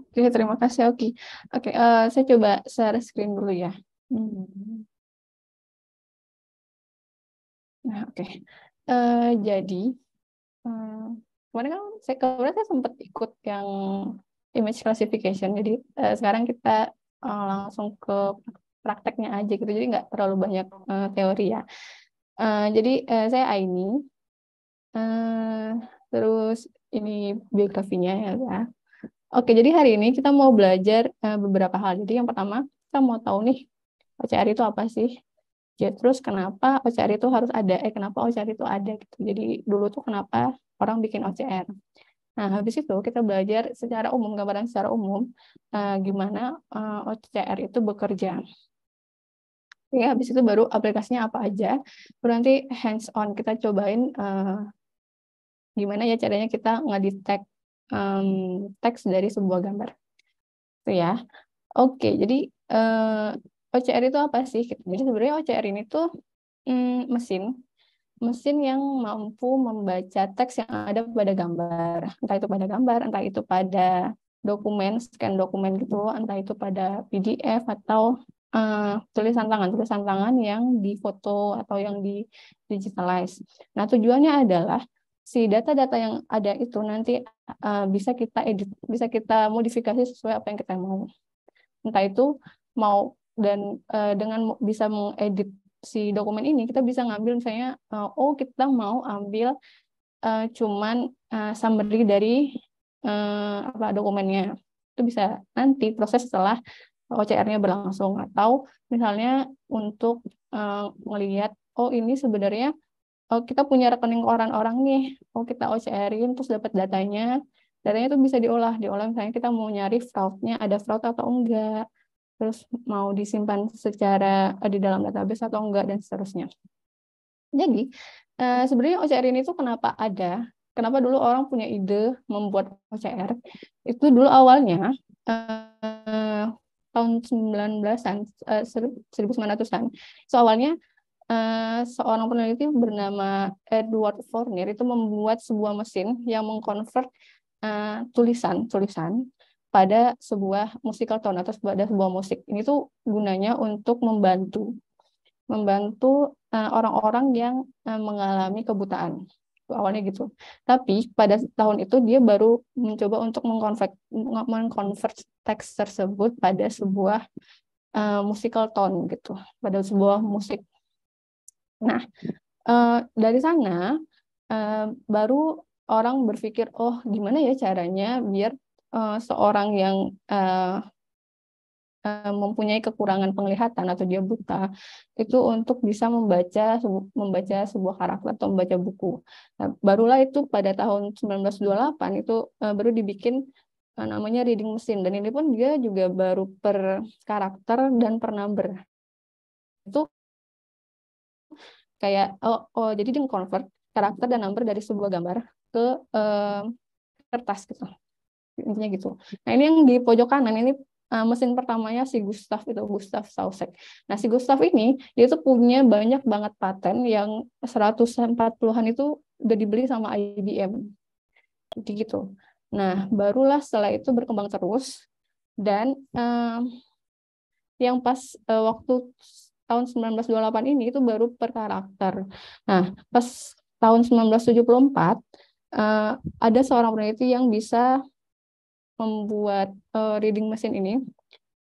Oke, terima kasih Oki. Oke, saya coba share screen dulu ya. Hmm. Nah, oke. Jadi, eh, kemarin saya sempat ikut yang image classification. Jadi, sekarang kita langsung ke prakteknya aja gitu. Jadi, nggak terlalu banyak teori ya. Jadi, saya Aini. Eh, terus, ini biografinya ya. Oke, jadi hari ini kita mau belajar beberapa hal. Jadi yang pertama, kita mau tahu nih OCR itu apa sih? Ya, terus kenapa OCR itu harus ada? Kenapa OCR itu ada gitu. Jadi dulu tuh kenapa orang bikin OCR? Nah, habis itu kita belajar secara umum, gambaran secara umum gimana OCR itu bekerja. Ya, habis itu baru aplikasinya apa aja. Baru nanti hands on kita cobain gimana ya caranya kita ngedetect teks dari sebuah gambar. Itu ya. Oke, jadi OCR itu apa sih? Jadi sebenarnya OCR ini tuh mesin mesin yang mampu membaca teks yang ada pada gambar, entah itu pada gambar, entah itu pada dokumen, scan dokumen gitu, entah itu pada PDF atau tulisan tangan yang difoto atau yang di digitalize. Nah, tujuannya adalah si data-data yang ada itu nanti bisa kita edit, bisa kita modifikasi sesuai apa yang kita mau. Entah itu mau dan dengan bisa mengedit si dokumen ini kita bisa ngambil misalnya oh kita mau ambil cuman summary dari apa dokumennya itu bisa nanti proses setelah OCR-nya berlangsung atau misalnya untuk melihat oh ini sebenarnya oh kita punya rekening orang-orang nih oh kita OCR-in terus dapat datanya itu bisa diolah misalnya kita mau nyari fraud-nya ada fraud atau enggak terus mau disimpan secara di dalam database atau enggak dan seterusnya. Jadi sebenarnya OCR ini tuh kenapa ada? Kenapa dulu orang punya ide membuat OCR? Itu dulu awalnya eh, tahun 19-an, 1900-an. So awalnya seorang peneliti bernama Edward Fournier itu membuat sebuah mesin yang mengkonvert tulisan pada sebuah musical tone atau pada sebuah musik. Ini tuh gunanya untuk membantu orang-orang yang mengalami kebutaan. Awalnya gitu. Tapi pada tahun itu dia baru mencoba untuk mengkonvert teks tersebut pada sebuah musical tone gitu, pada sebuah musik. Nah, dari sana baru orang berpikir, oh gimana ya caranya biar seorang yang mempunyai kekurangan penglihatan atau dia buta itu untuk bisa membaca sebuah karakter atau membaca buku. Nah, barulah itu pada tahun 1928 itu baru dibikin namanya reading machine dan ini pun dia juga baru per karakter dan per number. Itu kayak jadi dia convert karakter dan number dari sebuah gambar ke kertas gitu. Intinya gitu. Nah, ini yang di pojok kanan ini mesin pertamanya si Gustav Saussec. Nah, si Gustav ini dia tuh punya banyak banget paten yang 140-an itu udah dibeli sama IBM. Jadi gitu. Nah, barulah setelah itu berkembang terus dan yang pas waktu tahun 1928 ini itu baru per karakter. Nah, pas tahun 1974 ada seorang peneliti yang bisa membuat reading machine ini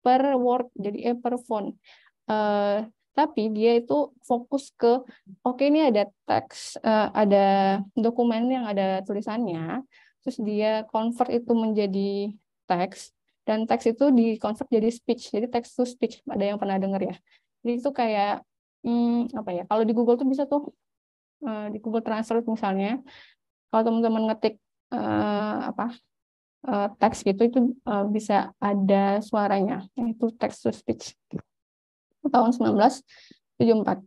per word jadi per font. Uh, tapi dia itu fokus ke oke ini ada teks ada dokumen yang ada tulisannya terus dia convert itu menjadi teks dan teks itu di convert jadi speech jadi text to speech ada yang pernah dengar ya jadi itu kayak apa ya kalau di Google tuh bisa tuh di Google Translate misalnya kalau teman-teman ngetik apa teks gitu itu bisa ada suaranya itu text to speech tahun 1974.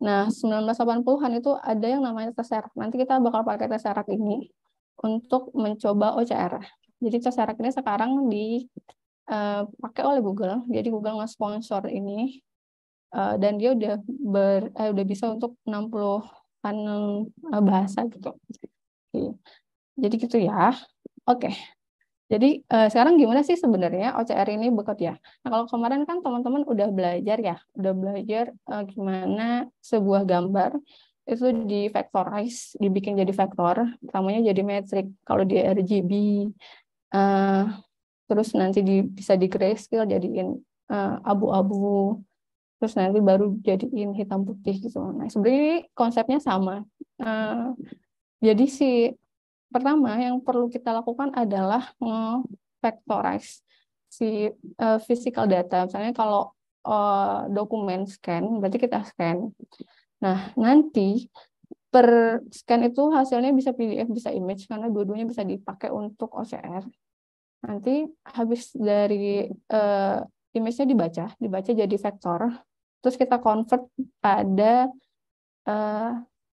Nah, 1980-an itu ada yang namanya Tesseract. Nanti kita bakal pakai Tesseract ini untuk mencoba OCR. Jadi Tesseract ini sekarang dipakai oleh Google. Jadi Google nge-sponsor ini dan dia udah bisa untuk 60-an bahasa gitu. Oke. Jadi gitu ya. Oke. Jadi sekarang gimana sih sebenarnya OCR ini bekerja? Nah, kalau kemarin kan teman-teman udah belajar ya, gimana sebuah gambar itu di vectorize, dibikin jadi vektor, pertamanya jadi metrik. Kalau di RGB, eh, terus nanti bisa di grayscale jadiin abu-abu, terus nanti baru jadiin hitam putih gitu. Nah, sebenarnya ini konsepnya sama. Eh, jadi pertama yang perlu kita lakukan adalah nge-vectorize si physical data. Misalnya kalau dokumen scan, berarti kita scan. Nah, nanti per scan itu hasilnya bisa PDF, bisa image, karena dua-duanya bisa dipakai untuk OCR. Nanti habis dari image-nya dibaca jadi vektor, terus kita convert pada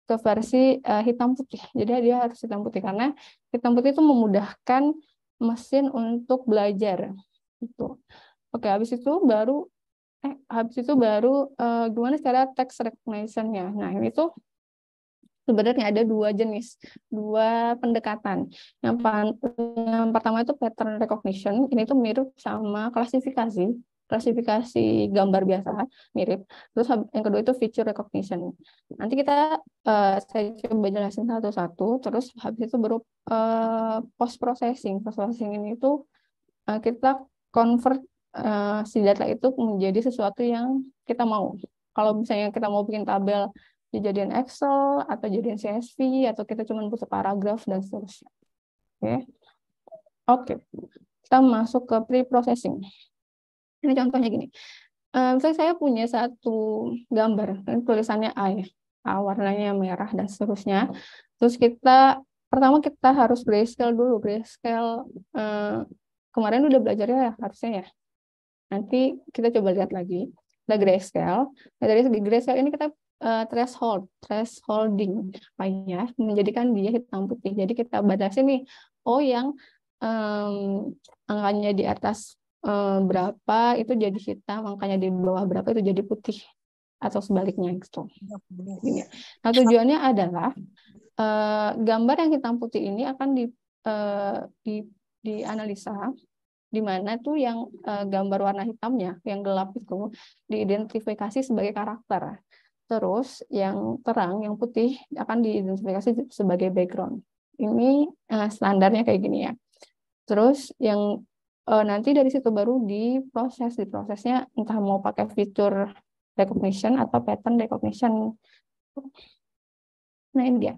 ke versi hitam putih. Jadi dia harus hitam putih karena hitam putih itu memudahkan mesin untuk belajar. Itu. Oke, habis itu baru gimana cara text recognition-nya. Nah, ini tuh sebenarnya ada dua pendekatan. Yang pertama itu pattern recognition. Ini tuh mirip sama klasifikasi gambar biasa, mirip. Terus yang kedua itu feature recognition. Nanti saya coba jelasin satu-satu. Terus habis itu baru post processing. Post processing ini tuh kita convert si data itu menjadi sesuatu yang kita mau. Kalau misalnya kita mau bikin tabel dijadiin Excel atau jadiin CSV atau kita cuma butuh paragraf dan seterusnya. Oke. Kita masuk ke pre-processing. Ini contohnya gini. Misalnya saya punya satu gambar, tulisannya A ya, warnanya merah dan seterusnya. Terus pertama kita harus grayscale dulu. Grayscale kemarin udah belajar ya harusnya ya. Nanti kita coba lihat lagi. Ada grayscale. Nah, dari segi grayscale ini kita thresholding supaya menjadikan dia hitam putih. Jadi kita batasi nih, yang angkanya di atas berapa itu jadi hitam, angkanya di bawah berapa itu jadi putih atau sebaliknya gitu. Nah, tujuannya adalah gambar yang hitam putih ini akan dianalisa, di mana tuh yang gambar warna hitamnya, yang gelap itu diidentifikasi sebagai karakter. Terus yang terang, yang putih akan diidentifikasi sebagai background. Ini standarnya kayak gini ya. Terus yang nanti dari situ baru diprosesnya entah mau pakai fitur recognition atau pattern recognition. Nah, ini dia.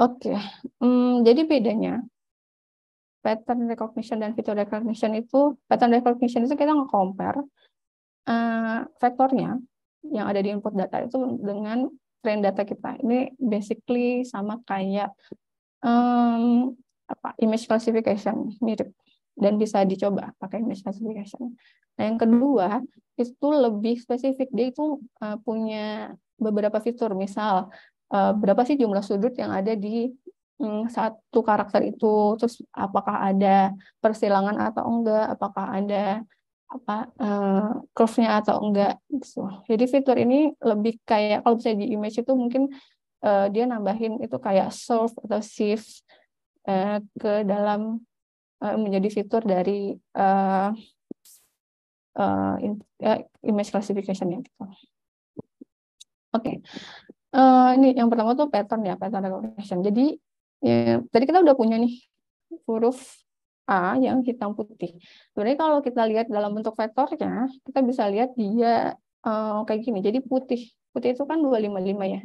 Oke. Jadi bedanya pattern recognition dan feature recognition itu, pattern recognition itu kita nge-compare vektornya yang ada di input data itu dengan train data kita. Ini basically sama kayak image classification, mirip, dan bisa dicoba pakai image classification. Nah, yang kedua itu lebih spesifik, dia itu punya beberapa fitur, misal berapa sih jumlah sudut yang ada di satu karakter itu, terus apakah ada persilangan atau enggak, apakah ada curve-nya atau enggak gitu. Jadi fitur ini lebih kayak kalau bisa di image itu mungkin dia nambahin itu kayak solve atau shift ke dalam menjadi fitur dari image classification ya gitu. Oke. Ini yang pertama tuh pattern recognition. Jadi tadi kita udah punya nih huruf A yang hitam putih. Sebenarnya kalau kita lihat dalam bentuk vektornya, kita bisa lihat dia kayak gini. Jadi putih itu kan 255 ya.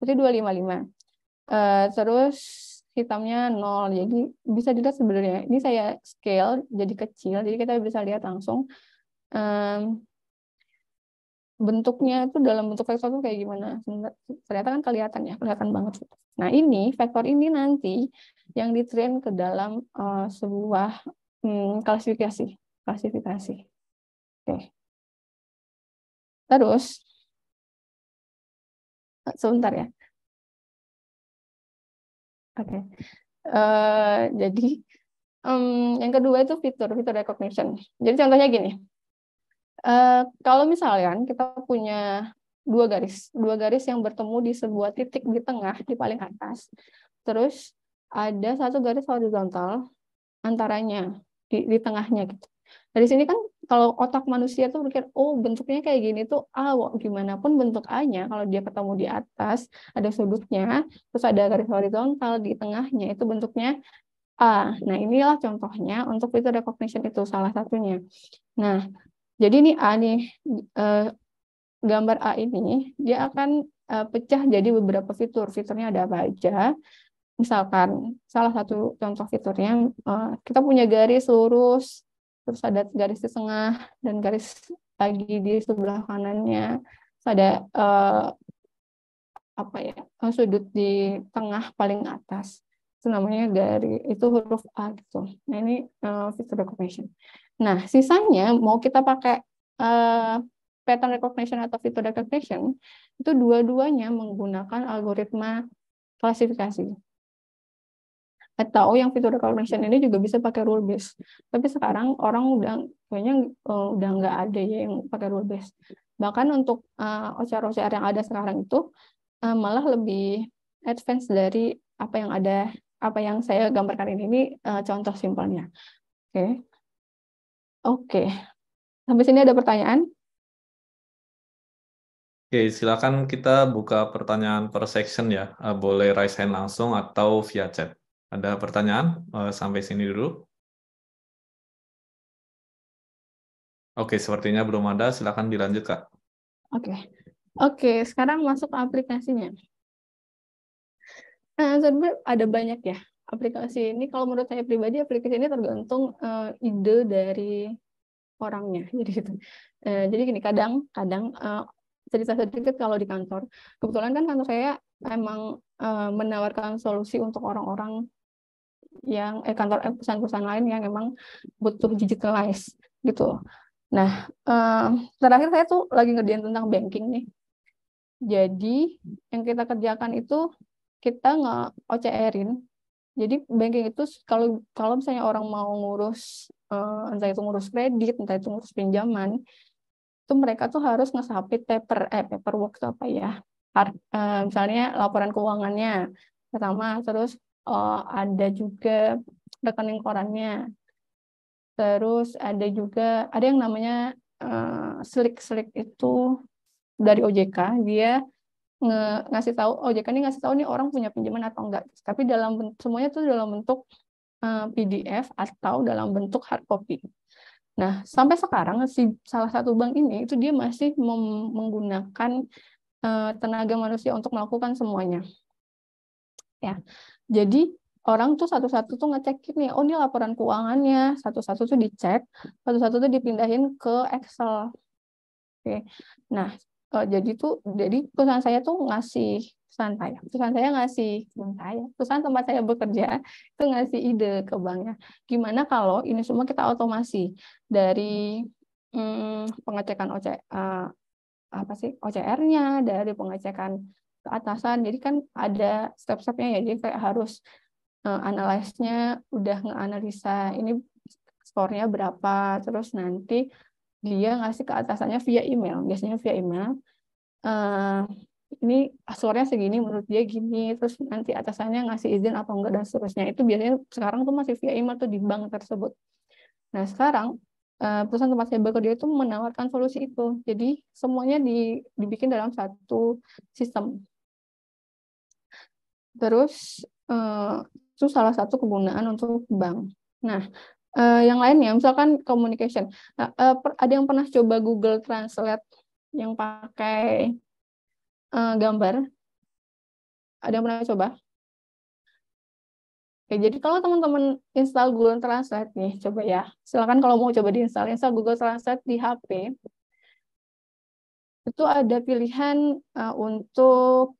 Putih 255. Terus hitamnya 0. Jadi bisa dilihat sebenarnya. Ini saya scale jadi kecil, jadi kita bisa lihat langsung bentuknya itu dalam bentuk vektor itu kayak gimana. Ternyata kan kelihatan banget. Nah, ini vektor ini nanti yang di-train ke dalam sebuah klasifikasi. Oke. Terus sebentar ya. Oke. Jadi yang kedua itu fitur recognition. Jadi contohnya gini. Kalau misalkan kita punya dua garis yang bertemu di sebuah titik di tengah, di paling atas, terus ada satu garis horizontal antaranya, di tengahnya gitu. Dari sini kan kalau otak manusia tuh berpikir, oh bentuknya kayak gini tuh A, gimana pun bentuk A-nya, kalau dia ketemu di atas, ada sudutnya, terus ada garis horizontal di tengahnya, itu bentuknya A. Nah, inilah contohnya untuk feature recognition itu salah satunya. Nah, jadi ini A nih, gambar A ini, dia akan pecah jadi beberapa fitur. Fiturnya ada apa aja? Misalkan, salah satu contoh fiturnya, kita punya garis lurus, terus ada garis di tengah, dan garis lagi di sebelah kanannya. Terus ada apa ya, sudut di tengah paling atas. Itu namanya itu huruf A gitu. Nah, ini feature recognition. Nah, sisanya mau kita pakai pattern recognition atau feature recognition, itu dua-duanya menggunakan algoritma klasifikasi. Atau yang feature recognition ini juga bisa pakai rule base. Tapi sekarang orang kayaknya udah nggak ada ya yang pakai rule base. Bahkan untuk OCR-OCR yang ada sekarang itu malah lebih advance dari apa yang saya gambarkan ini contoh simpelnya. Oke. Sampai sini ada pertanyaan? Oke, silakan kita buka pertanyaan per section ya. Boleh raise hand langsung atau via chat. Ada pertanyaan sampai sini dulu? Oke, sepertinya belum ada. Silakan dilanjut, Kak. Oke, sekarang masuk ke aplikasinya. Sebenarnya ada banyak ya aplikasi ini. Kalau menurut saya pribadi, aplikasi ini tergantung ide dari orangnya. Jadi gini, kadang cerita sedikit kalau di kantor. Kebetulan kan kantor saya emang menawarkan solusi untuk orang-orang yang perusahaan-perusahaan lain yang emang butuh digitalize gitu. Nah, terakhir saya tuh lagi ngerjain tentang banking nih. Jadi yang kita kerjakan itu kita nge-OCR-in. Jadi banking itu kalau misalnya orang mau ngurus entah itu ngurus kredit, entah itu ngurus pinjaman, itu mereka tuh harus nge-submit paperwork itu apa ya? Misalnya laporan keuangannya pertama, terus ada juga rekening korannya. Terus ada yang namanya slik itu dari OJK, dia ngasih tahu OJK ini ngasih tahu nih orang punya pinjaman atau enggak. Tapi semuanya tuh dalam bentuk PDF atau dalam bentuk hard copy. Nah, sampai sekarang salah satu bank ini itu dia masih menggunakan tenaga manusia untuk melakukan semuanya. Ya. Jadi orang tuh satu-satu tuh ngecekin nih, oh ini laporan keuangannya, satu-satu tuh dicek, satu-satu tuh dipindahin ke Excel. Oke. Nah, jadi perusahaan saya tuh perusahaan tempat saya bekerja itu ngasih ide ke banknya. Gimana kalau ini semua kita otomasi dari pengecekan OCR-nya, dari pengecekan ke atasan. Jadi kan ada step-stepnya ya. Jadi kayak harus analisa-nya udah ngeanalisa ini skornya berapa, terus nanti dia ngasih ke atasannya via email, biasanya via email. Ini skornya segini, menurut dia gini, terus nanti atasannya ngasih izin atau enggak dan seterusnya. Itu biasanya sekarang tuh masih via email tuh di bank tersebut. Nah sekarang perusahaan tempat saya bekerja itu menawarkan solusi itu. Jadi semuanya dibikin dalam satu sistem. Terus itu salah satu kegunaan untuk bank. Nah, yang lainnya, misalkan communication. Ada yang pernah coba Google Translate yang pakai gambar? Ada yang pernah coba? Oke, jadi kalau teman-teman install Google Translate nih, coba ya. Silakan kalau mau coba install Google Translate di HP. Itu ada pilihan untuk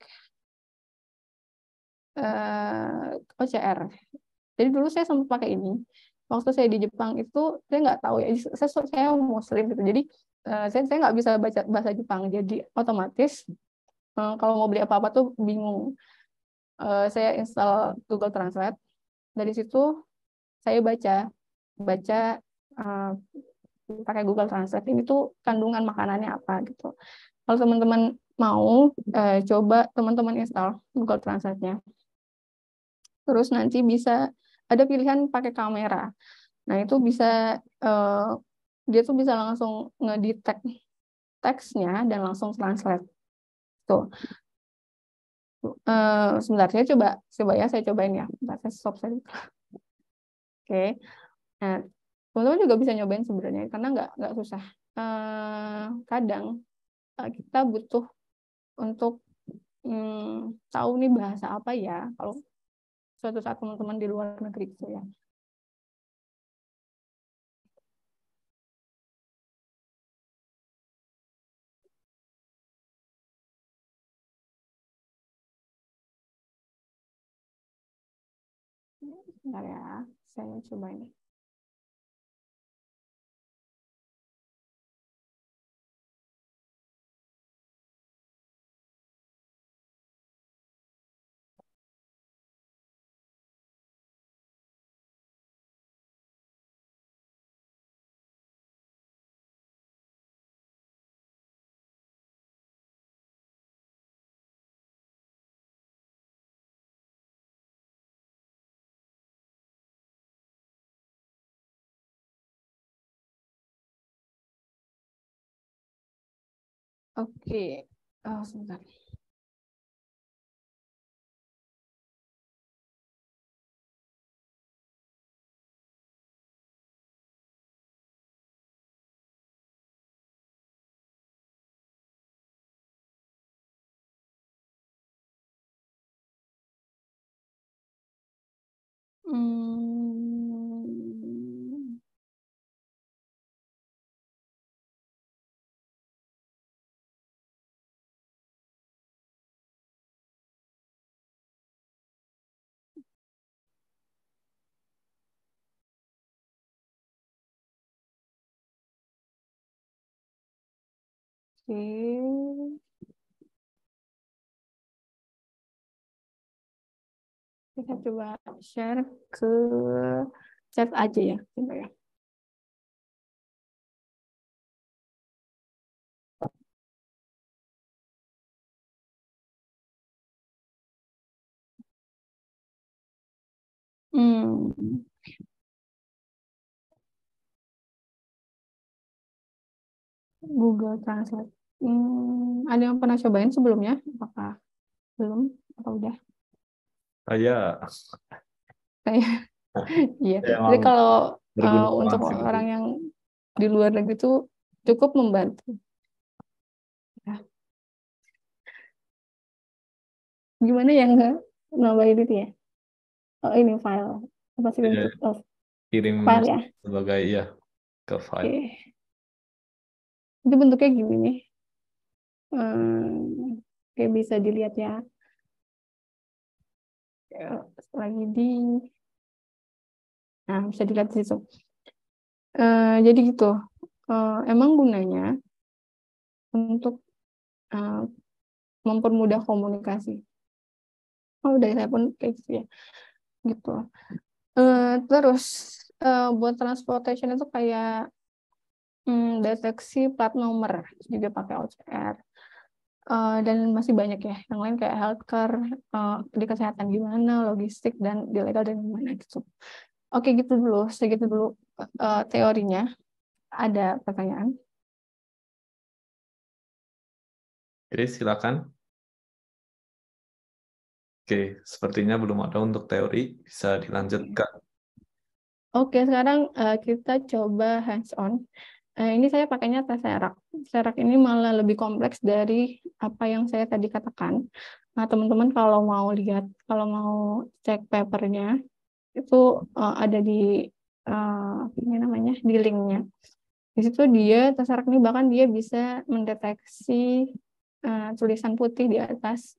OCR. Jadi dulu saya sempat pakai ini. Waktu saya di Jepang itu saya nggak tahu ya. Saya Muslim gitu. Jadi saya nggak bisa baca bahasa Jepang. Jadi otomatis kalau mau beli apa-apa tuh bingung. Saya install Google Translate. Dari situ saya baca pakai Google Translate ini tuh kandungan makanannya apa gitu. Kalau teman-teman mau coba teman-teman install Google Translate-nya. Terus nanti bisa ada pilihan pakai kamera. Nah, itu bisa dia tuh bisa langsung ngedetect teksnya dan langsung translate. Tuh. Sebentar, saya coba ya, saya cobain ya. Bentar, saya stop saya. Oke. Nah, teman-teman juga bisa nyobain sebenarnya karena nggak susah. Kadang kita butuh untuk tahu nih bahasa apa ya kalau suatu saat teman-teman di luar negeri gitu ya. Bentar ya, saya cobain. Oke, sebentar. Hmm, oke. Kita coba share ke chat aja ya, coba ya. Hmm, Google Translate. Ada yang pernah cobain sebelumnya? Apakah belum? Atau udah? Saya Kayak iya. Jadi emang kalau berguna untuk banget sih dulu. orang yang di luar negeri itu cukup membantu. Ya. Gimana yang nambahin itu ya? Oh, ini file. Apa sih Iya, bentuk? Oh, kirim file ya. sebagai ya ke file. Oke. Itu bentuknya gini nih. Oke, bisa dilihat ya. Lagi di, nah bisa dilihat di situ. Jadi gitu. Emang gunanya untuk mempermudah komunikasi. Oh, dari saya pun kayak gitu ya. Gitu. Terus buat transportation itu kayak deteksi plat nomor juga pakai OCR. Dan masih banyak ya yang lain kayak healthcare, di kesehatan gimana, logistik dan di legal dan gimana gitu. Oke, gitu dulu, segitu dulu teorinya. Ada pertanyaan? Jadi silakan. Oke, sepertinya belum ada untuk teori. Bisa dilanjut, Kak. Oke, sekarang kita coba hands on. Ini saya pakainya Tesseract. Tesseract ini malah lebih kompleks dari apa yang saya tadi katakan. Nah, teman-teman kalau mau lihat, kalau mau cek papernya, itu ada di ini namanya di linknya. Di situ dia Tesseract ini bahkan dia bisa mendeteksi tulisan putih di atas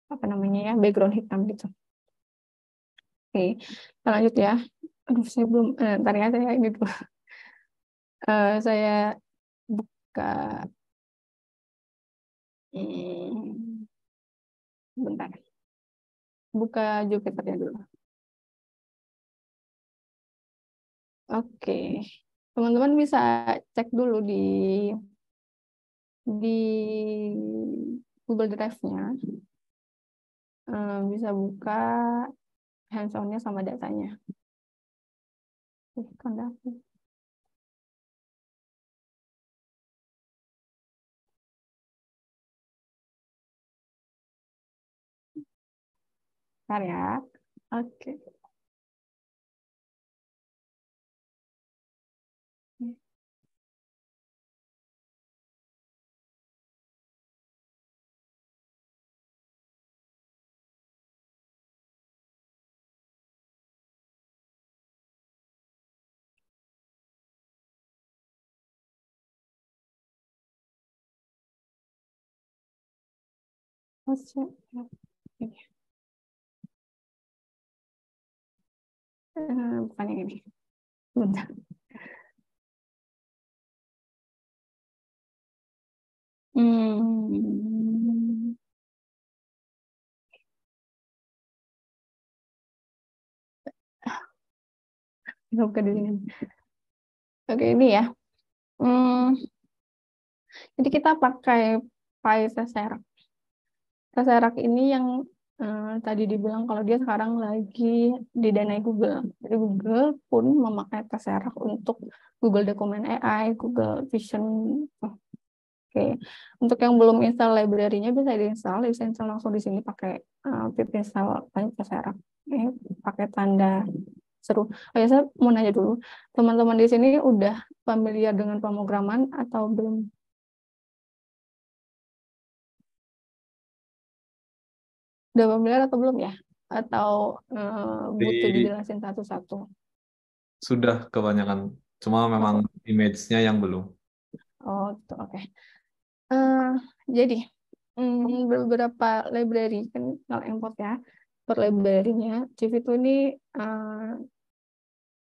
apa namanya ya background hitam gitu. Oke, kita lanjut ya. Aduh, saya belum. Ntar ya, saya ini dulu. Saya buka. Hmm, bentar. Buka Jupyternya dulu. Oke, teman-teman bisa cek dulu di Google Drive-nya. Bisa buka. hands-on-nya sama datanya. Bentar ya. Oke. Bukan yang ini. Bentar. Bukan di sini. Oke, ini ya. Jadi kita pakai file Tesseract. Tesseract ini yang tadi dibilang kalau dia sekarang lagi didanai Google. Jadi Google pun memakai Tesseract untuk Google Document AI, Google Vision. Oke. Untuk yang belum install library-nya bisa install langsung di sini pakai pip install Tesseract. Ini pakai tanda seru. Oh ya, saya mau nanya dulu, teman-teman di sini udah familiar dengan pemrograman atau belum? Udah familiar atau belum ya? Atau butuh dijelasin satu-satu? Sudah kebanyakan, cuma memang image-nya yang belum. Oh, gitu, oke. Jadi, beberapa library, kan kalau import ya, per library-nya, CV2 ini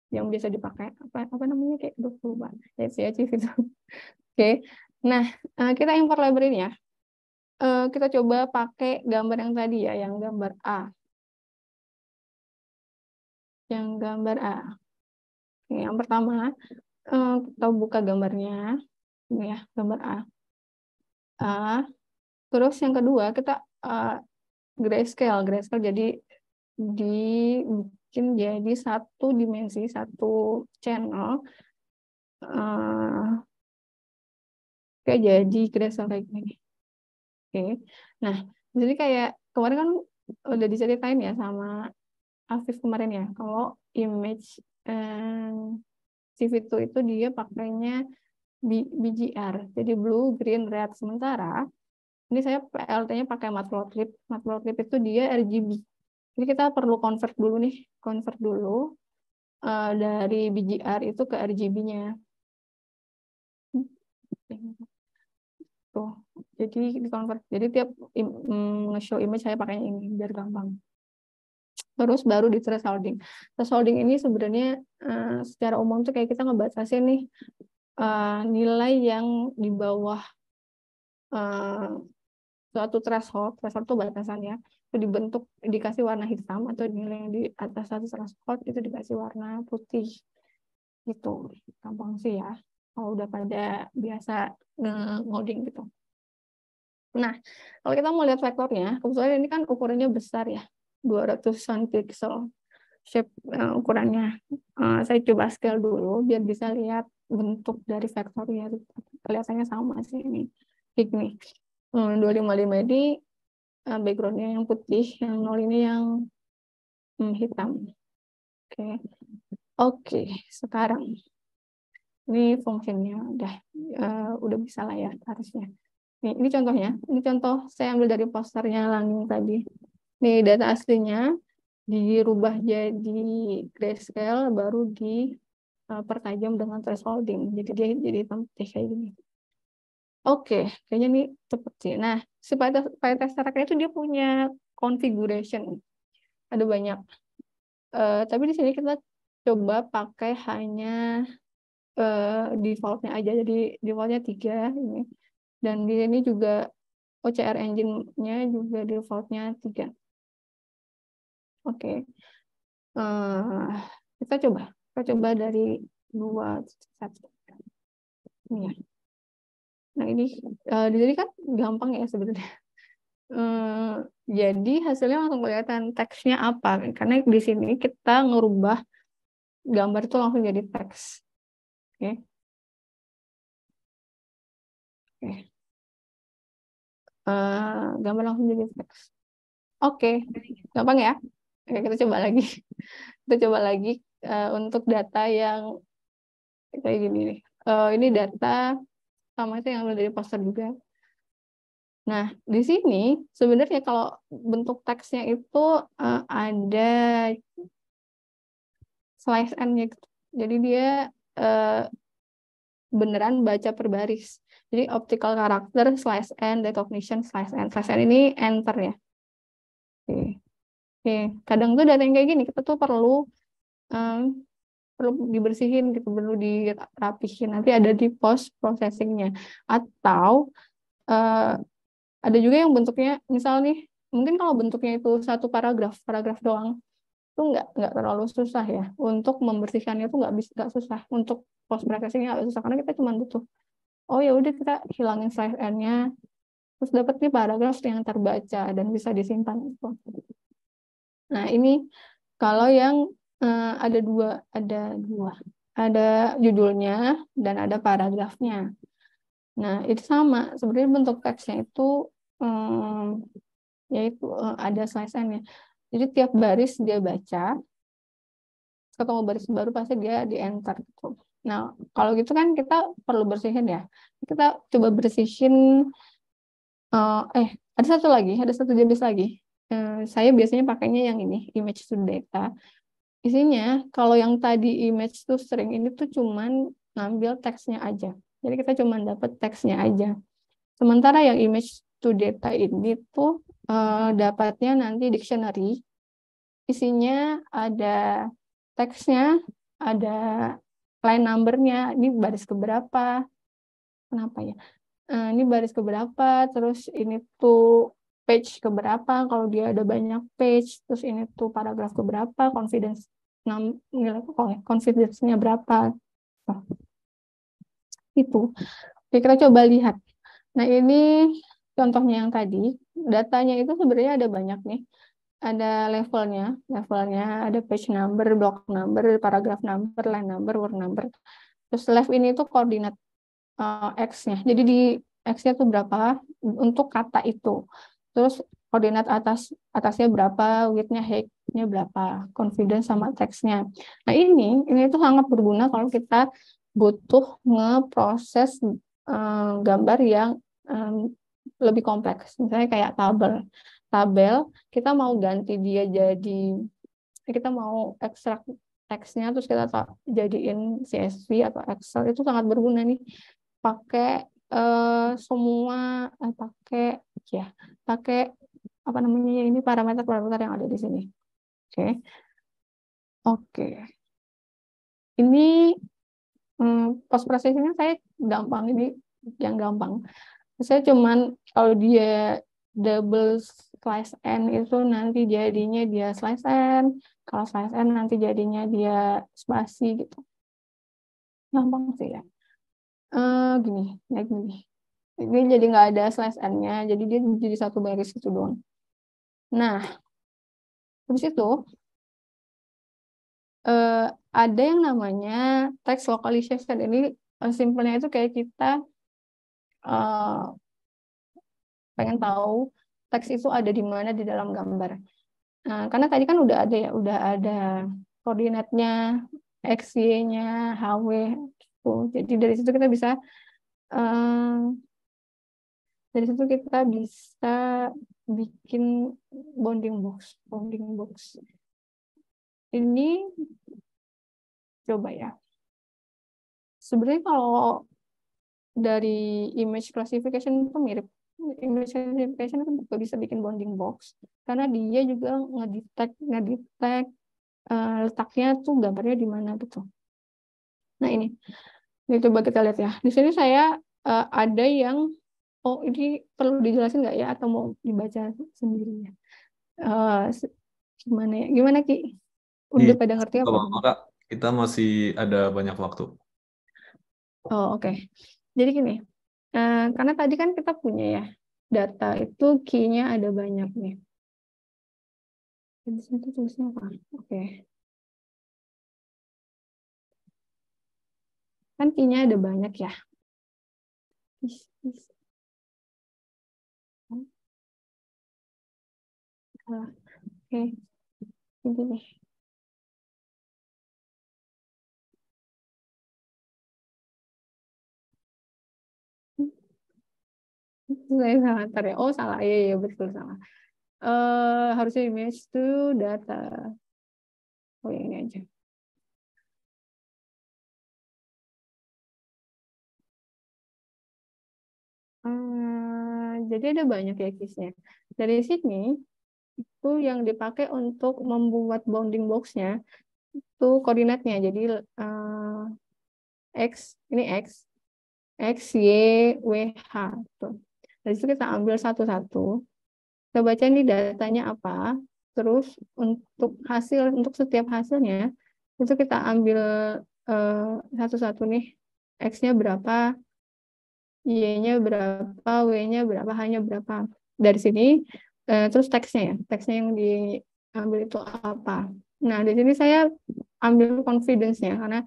yang bisa dipakai, apa namanya, kayak lupa, ya CV2. Oke, nah, kita import library-nya. Kita coba pakai gambar yang tadi ya, yang gambar A. Yang gambar A. Oke, yang pertama, kita buka gambarnya. Ini ya, gambar A. Terus yang kedua, kita grayscale. Jadi dibikin jadi satu dimensi, satu channel. Kayak jadi grayscale kayak gini. Oke. Nah, jadi kayak kemarin kan udah diceritain ya sama Afif kemarin ya, kalau image CV2 itu dia pakainya BGR, jadi blue, green, red. Sementara ini saya PLT-nya pakai Matplotlib. Matplotlib itu dia RGB. Jadi kita perlu convert dulu dari BGR itu ke RGB-nya. Tuh, jadi di-convert. Jadi tiap nge-show image saya pakai ini biar gampang. Terus baru di thresholding. Thresholding ini sebenarnya secara umum tuh kayak kita ngebatasin nih nilai yang di bawah suatu threshold itu batasannya, itu dibentuk dikasih warna hitam, atau nilai yang di atas satu threshold itu dikasih warna putih. Gitu, gampang sih ya. Kalau udah pada biasa ngoding gitu. Nah, kalau kita mau lihat vektornya, kebetulan ini kan ukurannya besar ya, 200-an pixel shape ukurannya. Saya coba scale dulu biar bisa lihat bentuk dari vektornya. Kelihatannya sama sih ini. Kayak gini. 255 ini background-nya yang putih, yang 0 ini yang hitam. Oke, sekarang ini fungsinya udah bisa lah ya harusnya. Ini contohnya, ini contoh saya ambil dari posternya Langing tadi. Nih data aslinya dirubah jadi grayscale, baru dipertajam dengan thresholding. Jadi dia jadi hitam putih kayak gini. Oke, kayaknya ini cepet sih. Nah, si Tesseract itu dia punya configuration. Ada banyak. Tapi di sini kita coba pakai hanya default-nya aja. Jadi default-nya 3 ini. Dan di sini juga OCR engine-nya juga default-nya 3. Oke. Kita coba dari 2.1. Ini ya. Nah, ini di sini kan gampang ya sebenarnya. Jadi hasilnya langsung kelihatan teksnya apa. Karena di sini kita ngerubah gambar itu langsung jadi teks. Oke. Oke. Gambar langsung jadi teks. Oke. Gampang ya? Oke, kita coba lagi. Kita coba lagi untuk data yang kayak gini nih. Ini data sama itu yang dari poster juga. Nah, di sini sebenarnya kalau bentuk teksnya itu ada slice n-nya. Jadi dia beneran baca per baris. Jadi optical character slice n, recognition slice n. Slice n ini enter ya. Oke. Oke. Kadang tuh data yang kayak gini kita tuh perlu dibersihin gitu, perlu dirapihin. Nanti ada di post processingnya. Atau ada juga yang bentuknya, misal nih, mungkin kalau bentuknya itu satu paragraf doang, itu nggak terlalu susah ya. Untuk membersihkannya itu nggak susah. Untuk post processingnya nggak susah karena kita cuma butuh. Oh ya udah kita hilangin slide n-nya, terus dapat nih paragraf yang terbaca dan bisa disimpan itu. Nah ini kalau yang ada judulnya dan ada paragrafnya. Nah itu sama sebenarnya bentuk teksnya itu yaitu ada slice n-nya. Jadi tiap baris dia baca, ketemu baris baru pasti dia di enter gitu. Nah kalau gitu kan kita perlu bersihin ya. Kita coba bersihin. Ada satu jenis lagi. Saya biasanya pakainya yang ini, image to data. Isinya, kalau yang tadi image to string ini tuh cuman ngambil teksnya aja. Jadi kita cuman dapat teksnya aja. Sementara yang image to data ini tuh dapatnya nanti dictionary. Isinya ada teksnya, ada line number-nya, ini baris keberapa, kenapa ya? Ini baris keberapa, terus ini tuh page keberapa, kalau dia ada banyak page, terus ini tuh paragraf keberapa, nilai confidence-nya berapa. Nah, itu. Oke, kita coba lihat. Nah, ini contohnya yang tadi, datanya itu sebenarnya ada banyak nih. Ada levelnya, ada page number, block number, paragraph number, line number, word number. Terus left ini tuh koordinat X-nya. Jadi di X-nya tuh berapa untuk kata itu. Terus koordinat atasnya berapa, width-nya, height-nya berapa, confidence sama teksnya. Nah ini tuh sangat berguna kalau kita butuh ngeproses gambar yang lebih kompleks. Misalnya kayak tabel, kita mau ganti dia kita mau ekstrak teksnya terus kita jadiin CSV atau Excel, itu sangat berguna nih. Pakai apa namanya ini parameter yang ada di sini. Oke. Ini post processingnya saya gampang, ini yang gampang. Saya cuman kalau dia double slice n itu nanti jadinya dia slice n, kalau slice n nanti jadinya dia spasi gitu. Gampang sih ya. Gini. Ini jadi nggak ada slash n-nya, jadi dia jadi satu baris itu doang. Nah, habis itu ada yang namanya text localization. Ini simpelnya itu kayak kita pengen tahu teks itu ada di mana di dalam gambar. Nah, karena tadi kan udah ada koordinatnya, x, y-nya, hw. Jadi dari situ kita bisa bikin bounding box. Ini coba ya. Sebenarnya kalau dari image classification itu mirip. Image classification itu juga bisa bikin bounding box karena dia juga ngedetect letaknya tuh gambarnya di mana gitu. Nah ini coba kita lihat ya. Di sini saya ada yang ini perlu dijelasin nggak ya atau mau dibaca sendiri ya? Gimana Ki? Udah pada ngerti apa? Kak, kita masih ada banyak waktu. Oh oke. Jadi gini, karena tadi kan kita punya ya data itu key-nya ada banyak nih. Di sini tuh tulisnya apa? Oke. Kan key-nya ada banyak ya. Oke, ini nih. Saya salah ntar ya. Oh salah, iya iya betul salah. Harusnya image to data. Oh ini aja. Jadi ada banyak ya case-nya. Dari sini itu yang dipakai untuk membuat bounding box-nya itu koordinatnya. Jadi X, ini X, Y, W, H. Tuh. Dari situ kita ambil satu-satu. Kita baca ini datanya apa. Terus untuk setiap hasilnya itu kita ambil satu-satu nih. X-nya berapa, Y-nya berapa, W-nya berapa, H-nya berapa. Dari sini terus teksnya ya. Teksnya yang diambil itu apa. Nah, di sini saya ambil confidence-nya karena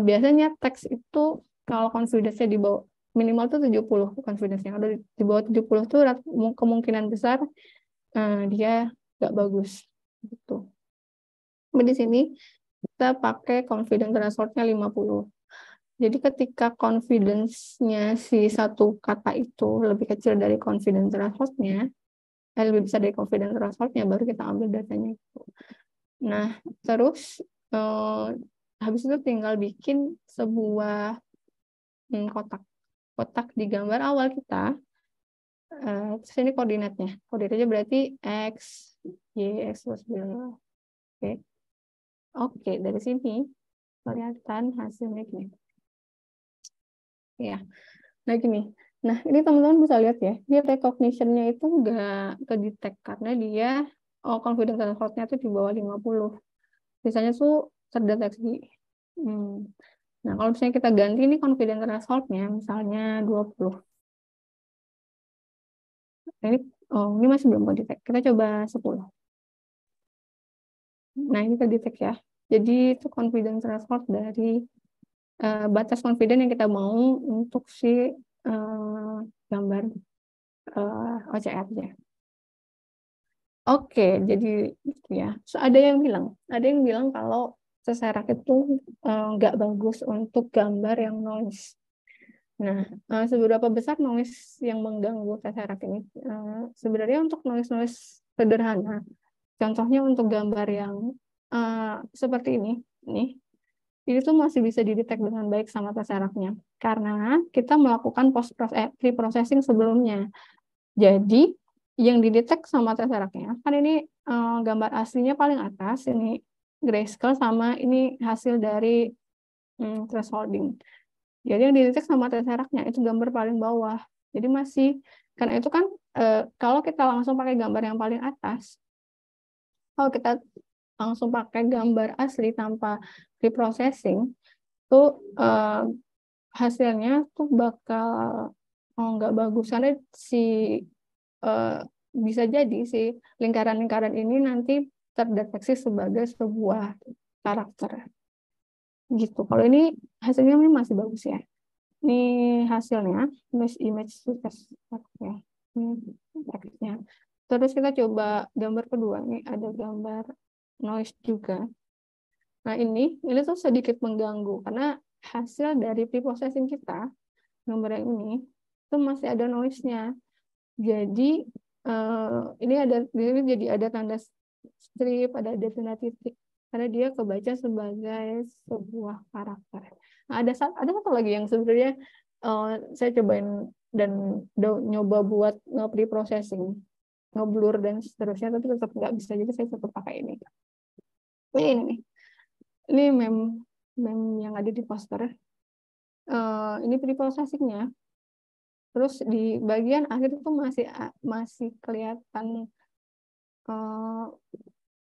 biasanya teks itu kalau confidence-nya di bawah minimal tuh 70 confidence-nya. Kalau di bawah 70 tuh kemungkinan besar dia nggak bagus gitu. Tapi di sini kita pakai confidence threshold-nya 50. Jadi ketika confidence-nya si satu kata itu lebih kecil dari confidence threshold-nya, lebih besar dari confidence threshold-nya, baru kita ambil datanya itu. Nah, terus habis itu tinggal bikin sebuah kotak di gambar awal kita. Terus ini koordinatnya. Koordinatnya berarti X, Y, X plus bilang. Oke. Oke, dari sini kelihatan hasilnya gini. Ya, nah gini. Nah, ini teman-teman bisa lihat ya, dia recognition-nya itu nggak ke-detect karena dia confidence threshold-nya itu di bawah 50. Biasanya tuh terdeteksi. Nah, kalau misalnya kita ganti ini confidence threshold-nya, misalnya 20. Nah, ini masih belum ke-detect. Kita coba 10. Nah, ini ke-detect ya. Jadi itu confidence threshold dari batas confidence yang kita mau untuk si gambar OCR-nya. Oke, jadi gitu ya. So, ada yang bilang kalau Tesseract itu nggak bagus untuk gambar yang noise. Nah, seberapa besar noise yang mengganggu Tesseract ini? Sebenarnya untuk noise-noise sederhana, contohnya untuk gambar yang seperti ini tuh masih bisa didetek dengan baik sama Tesseract-nya karena kita melakukan pre-processing sebelumnya. Jadi yang didetek sama Tesseract-nya kan ini gambar aslinya paling atas, ini grayscale sama ini hasil dari thresholding. Jadi yang didetek sama Tesseract-nya itu gambar paling bawah. Jadi masih karena itu kan kalau kita langsung pakai gambar yang paling atas, kalau kita langsung pakai gambar asli tanpa pre-processing, itu hasilnya tuh bakal nggak bagus karena bisa jadi si lingkaran-lingkaran ini nanti terdeteksi sebagai sebuah karakter gitu. Kalau ini hasilnya ini masih bagus ya. Ini hasilnya, image to test ya. Ini teksnya. Terus kita coba gambar kedua. Ini ada gambar noise juga. Nah ini tuh sedikit mengganggu karena hasil dari pre-processing kita gambar yang ini itu masih ada noise-nya. Jadi ini jadi ada tanda strip, ada tanda titik karena dia kebaca sebagai sebuah karakter. Nah, ada satu lagi yang sebenarnya saya cobain dan nyoba buat nge-pre-processing, nge-blur dan seterusnya, tapi tetap nggak bisa, jadi saya tetap pakai ini. Ini nih, ini meme yang ada di poster. Ini pre-processingnya. Terus di bagian akhir itu masih kelihatan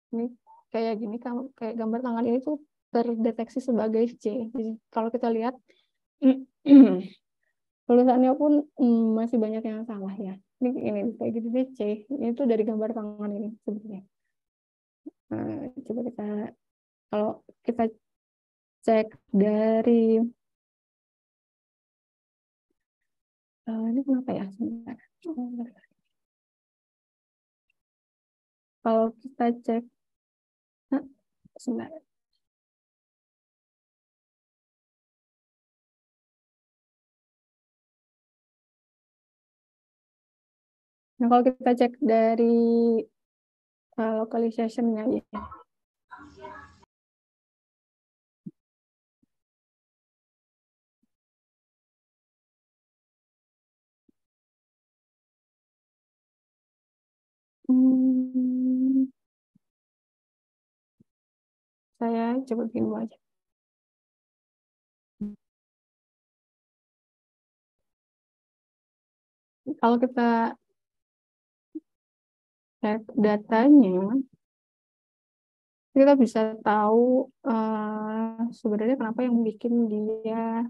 ini kayak gini, kayak gambar tangan ini tuh terdeteksi sebagai C. Jadi kalau kita lihat tulisannya pun masih banyak yang salah ya. Ini kayak gitu deh C. Ini tuh dari gambar tangan ini sebenarnya. Coba kalau kita cek dari ini kenapa ya sebentar. Kalau kita cek sebentar. Nah, kalau kita cek dari localization-nya ya. Saya coba bikin dulu aja. Kalau kita cek datanya, kita bisa tahu sebenarnya kenapa yang bikin dia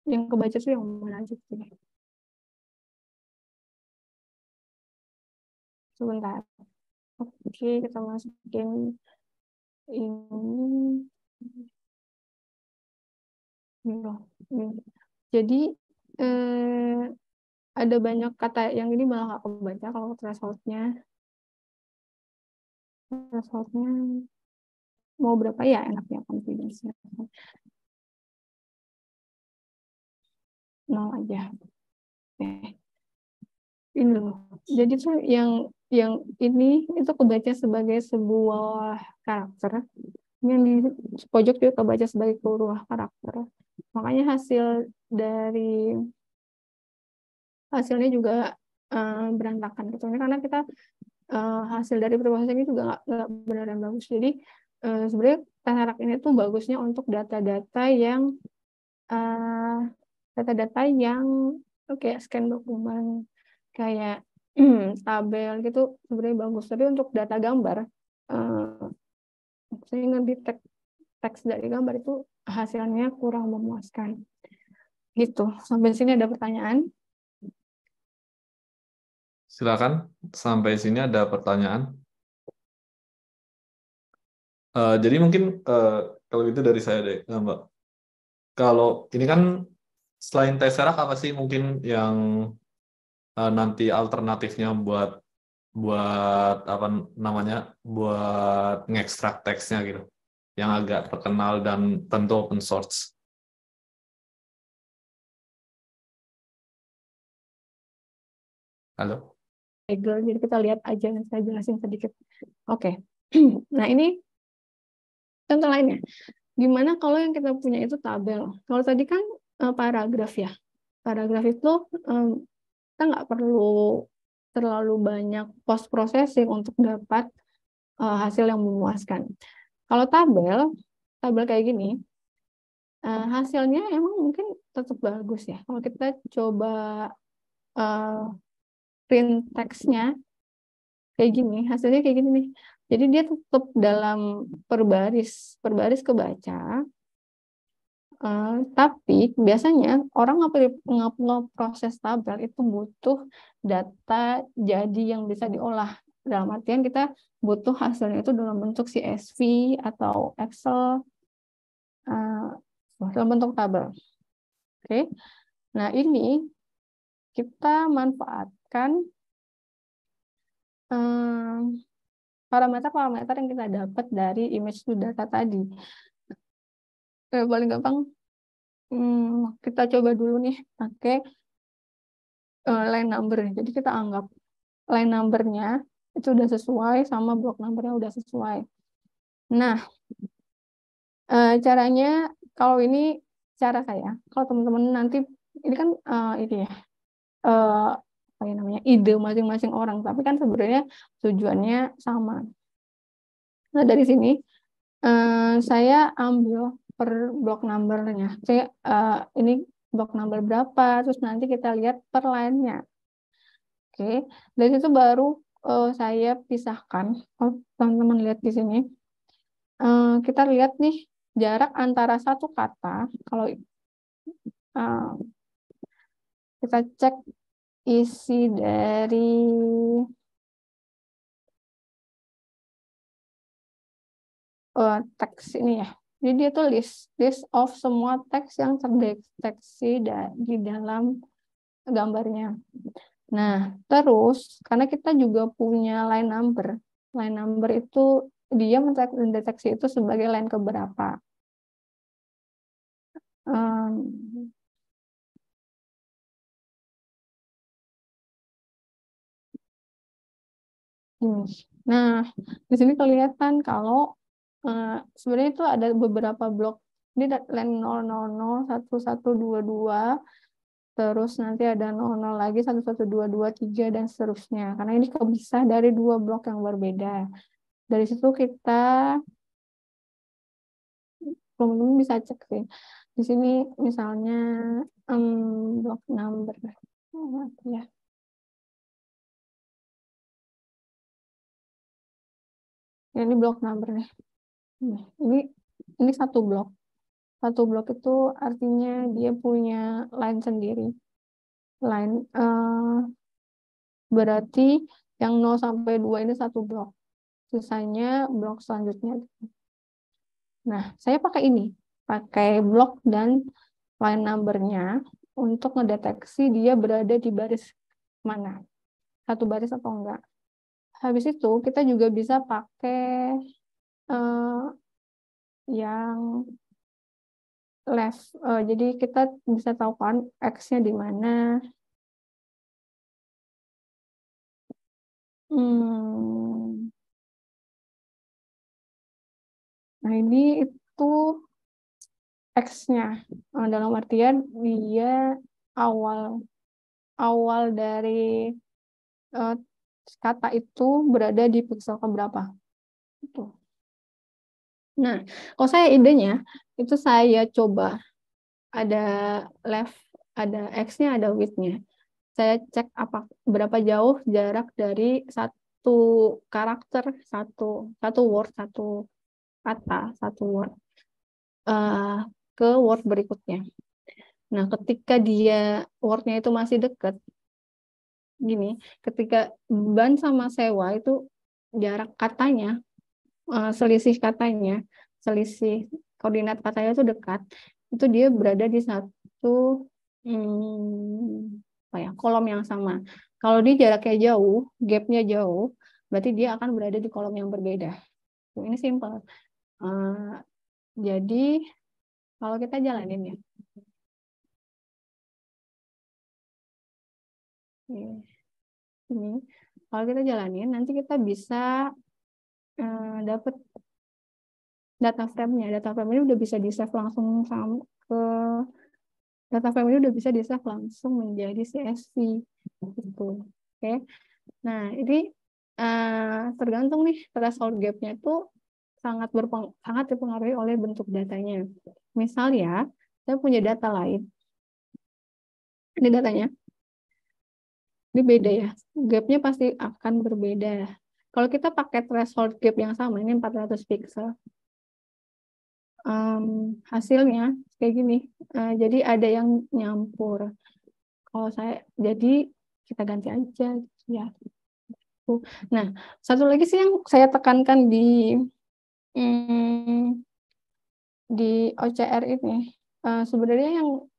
yang kebaca tuh yang mana aja gitu. Sebentar. Oke, kita masukin ini. Jadi ada banyak kata yang ini malah nggak kebaca kalau threshold-nya mau berapa ya enaknya confidence 0 aja. Oke. Ini loh. Jadi tuh yang ini itu kebaca sebagai sebuah karakter, yang di pojok juga kebaca sebagai sebuah karakter. Makanya hasilnya juga berantakan gitu. Karena kita hasil dari proses ini juga nggak benar yang bagus. Jadi sebenarnya Tesseract ini tuh bagusnya untuk data-data yang kayak scan dokumen, kayak tabel gitu sebenarnya bagus. Tapi untuk data gambar, saya ngedetek teks dari gambar itu hasilnya kurang memuaskan. Gitu. Sampai sini ada pertanyaan? Silakan, sampai sini ada pertanyaan. Jadi mungkin kalau itu dari saya deh, Mbak. Kalau ini kan selain Tesseract apa sih mungkin yang nanti alternatifnya buat apa namanya, buat ngekstrak teksnya gitu, yang agak terkenal dan tentu open source. Halo. Jadi kita lihat aja, saya jelasin sedikit. Oke. Nah, ini contoh lainnya. Gimana kalau yang kita punya itu tabel? Kalau tadi kan paragraf ya. Paragraf itu kita nggak perlu terlalu banyak post processing untuk dapat hasil yang memuaskan. Kalau tabel kayak gini, hasilnya emang mungkin tetap bagus ya. Kalau kita coba print teksnya kayak gini, hasilnya kayak gini nih. Jadi dia tetap dalam per baris kebaca. Tapi biasanya orang ngeproses tabel itu butuh data jadi yang bisa diolah. Dalam artian kita butuh hasilnya itu dalam bentuk CSV atau Excel, dalam bentuk tabel. Oke. Nah, ini kita manfaatkan parameter-parameter yang kita dapat dari image to data tadi. Paling gampang kita coba dulu nih pakai line number. Jadi kita anggap line number-nya itu udah sesuai sama block number-nya udah sesuai. Nah, caranya kalau ini cara saya. Kalau teman-teman nanti ini kan ini ya apa ya namanya, ide masing-masing orang, tapi kan sebenarnya tujuannya sama. Nah, dari sini saya ambil per block number-nya. Saya ini block number berapa, terus nanti kita lihat per line-nya. Oke, dari situ baru saya pisahkan. Kalau teman-teman lihat di sini, kita lihat nih jarak antara satu kata. Kalau kita cek isi dari teks ini ya. Jadi dia tuh list of semua teks yang terdeteksi di dalam gambarnya. Nah, terus karena kita juga punya line number. Line number itu dia mendeteksi itu sebagai line keberapa. Nah, di sini kelihatan kalau sebenarnya itu ada beberapa blok. Ini line 000, 1122, terus nanti ada 00 lagi, 11223, dan seterusnya. Karena ini kepisah dari dua blok yang berbeda. Dari situ kita, teman-teman bisa cek sih. Di sini misalnya blok number. Ya. Ini blok number nih. Ini satu blok. Satu blok itu artinya dia punya line sendiri. Line berarti yang 0 sampai 2 ini satu blok. Sisanya blok selanjutnya. Nah, saya pakai ini. Pakai blok dan line number-nya untuk mendeteksi dia berada di baris mana. Satu baris atau enggak. Habis itu kita juga bisa pakai yang left. Jadi kita bisa tahu kan X-nya di mana. Nah, ini itu X-nya. Dalam artian dia awal dari kata itu berada di pixel keberapa. Itu. Nah, kalau saya idenya, itu saya coba ada left, ada X-nya, ada width-nya. Saya cek berapa jauh jarak dari satu karakter, satu word, satu kata, satu word ke word berikutnya. Nah, ketika dia word-nya itu masih dekat, gini, ketika ban sama sewa itu jarak katanya, selisih koordinat katanya itu dekat, itu dia berada di satu kolom yang sama. Kalau dia jaraknya jauh, gapnya jauh, berarti dia akan berada di kolom yang berbeda. Ini simple. Jadi kalau kita jalanin ya. Ini kalau kita jalanin nanti kita bisa dapat data frame-nya. Data frame ini udah bisa di-save langsung ke data frame ini udah bisa di-save langsung menjadi CSV gitu. Oke. Nah, ini tergantung nih threshold gap-nya itu sangat dipengaruhi oleh bentuk datanya. Misal ya, saya punya data lain. Ini datanya. Ini beda ya. Gap-nya pasti akan berbeda. Kalau kita pakai threshold gap yang sama, ini 400 pixel. Hasilnya kayak gini. Jadi ada yang nyampur. Kalau saya, jadi kita ganti aja. Ya. Nah, satu lagi sih yang saya tekankan di OCR ini, sebenarnya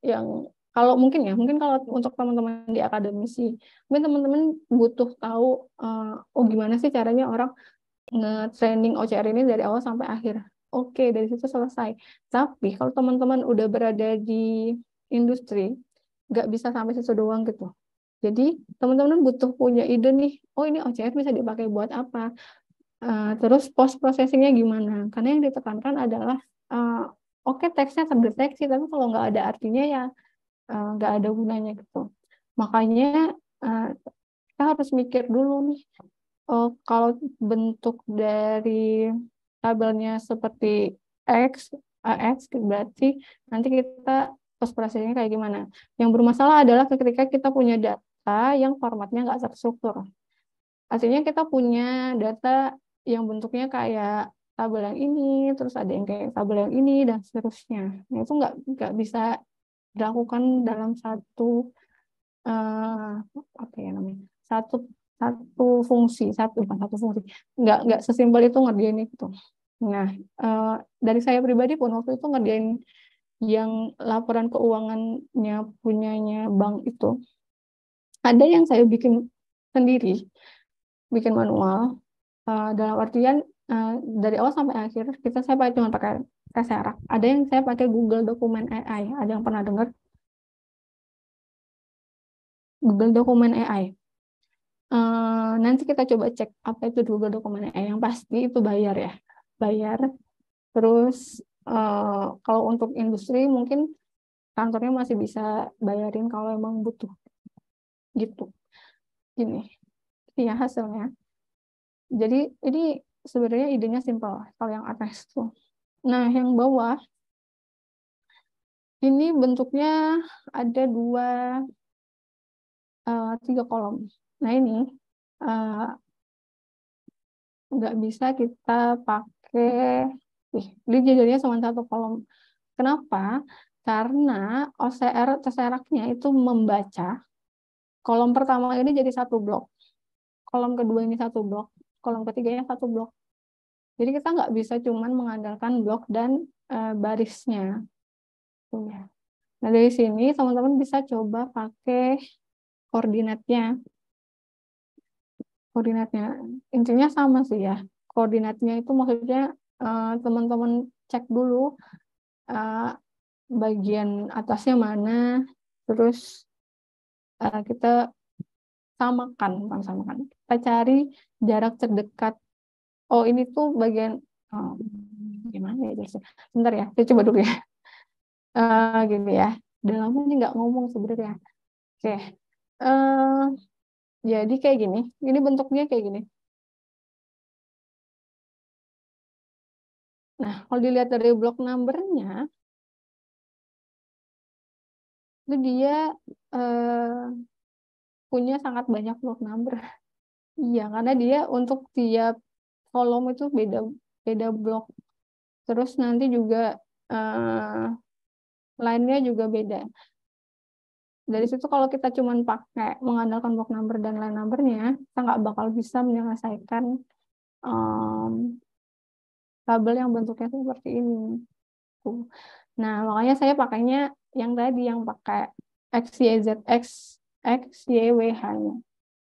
yang kalau mungkin kalau untuk teman-teman di akademisi, mungkin teman-teman butuh tahu gimana sih caranya orang nge-training OCR ini dari awal sampai akhir. Oke, dari situ selesai. Tapi kalau teman-teman udah berada di industri, nggak bisa sampai situ doang gitu. Jadi teman-teman butuh punya ide nih, ini OCR bisa dipakai buat apa? Terus post processingnya gimana? Karena yang ditekankan adalah teksnya terdeteksi, tapi kalau nggak ada artinya ya nggak ada gunanya gitu. Makanya kita harus mikir dulu nih, kalau bentuk dari tabelnya seperti X berarti nanti kita post processingnya kayak gimana? Yang bermasalah adalah ketika kita punya data yang formatnya nggak terstruktur. Artinya kita punya data yang bentuknya kayak tabel yang ini, terus ada yang kayak tabel yang ini, dan seterusnya. Nah, itu nggak bisa dilakukan dalam satu satu fungsi, bukan satu fungsi. Nggak sesimpel itu ngerjain itu. Nah, dari saya pribadi pun waktu itu ngerjain yang laporan keuangannya punyanya bank itu, ada yang saya bikin sendiri, bikin manual. Dalam artian dari awal sampai akhir saya cuma pakai Tesseract. Ada yang saya pakai Google Document AI. Ada yang pernah dengar Google Document AI? Nanti kita coba cek apa itu Google Document AI. Yang pasti itu bayar ya, bayar. Terus kalau untuk industri mungkin kantornya masih bisa bayarin kalau emang butuh gitu. Gini, ya hasilnya. Jadi ini sebenarnya idenya simpel kalau yang atas tuh. Nah, yang bawah ini bentuknya ada 3 kolom. Nah, ini nggak bisa kita pakai, dia jadinya cuma 1 kolom. Kenapa? Karena OCR Tesseractnya itu membaca kolom pertama ini jadi 1 blok, kolom kedua ini 1 blok, kolom ketiganya 1 blok. Jadi kita nggak bisa cuman mengandalkan blok dan barisnya. Nah, dari sini teman-teman bisa coba pakai koordinatnya. Koordinatnya intinya sama sih ya. Koordinatnya itu maksudnya teman-teman cek dulu bagian atasnya mana, terus kita samakan, bukan samakan. Kita cari jarak terdekat. Oh, ini tuh bagian gimana ya? Bentar ya, saya coba dulu ya. Gini ya. Udah lama nih nggak ngomong sebenarnya. Oke. Jadi kayak gini. Ini bentuknya kayak gini. Nah, kalau dilihat dari block number-nya, itu dia punya sangat banyak block number. Iya, karena dia untuk tiap kolom itu beda beda blok. Terus nanti juga line-nya juga beda. Dari situ kalau kita cuma pakai mengandalkan block number dan line number-nya, kita nggak bakal bisa menyelesaikan tabel yang bentuknya seperti ini. Nah, makanya saya pakainya yang tadi, yang pakai X, Y, Z, X, Y, W, H-nya.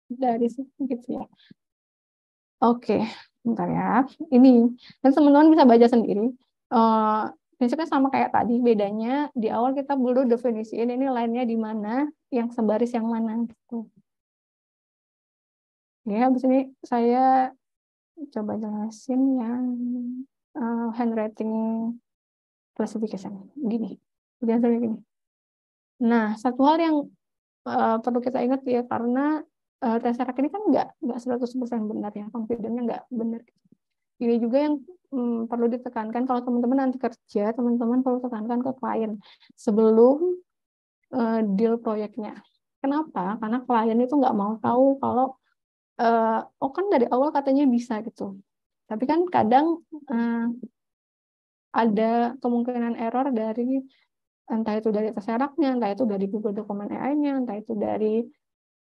Dari situ gitu ya. Oke, bentar ya. Ini, dan teman-teman bisa baca sendiri. Prinsipnya sama kayak tadi, bedanya di awal kita perlu definisiin ini line-nya di mana, yang sebaris yang mana. Gitu. Ya, habis ini saya coba jelasin yang handwriting classification. Gini, biasanya gini. Nah, satu hal yang perlu kita ingat ya, karena Tesseract ini kan nggak 100% benar ya, confident-nya nggak benar. Ini juga yang perlu ditekankan kalau teman-teman nanti kerja, teman-teman perlu tekankan ke klien sebelum deal proyeknya. Kenapa? Karena klien itu nggak mau tahu kalau oh kan dari awal katanya bisa gitu. Tapi kan kadang ada kemungkinan error dari entah itu dari Tesseract-nya, entah itu dari Google Document AI-nya, entah itu dari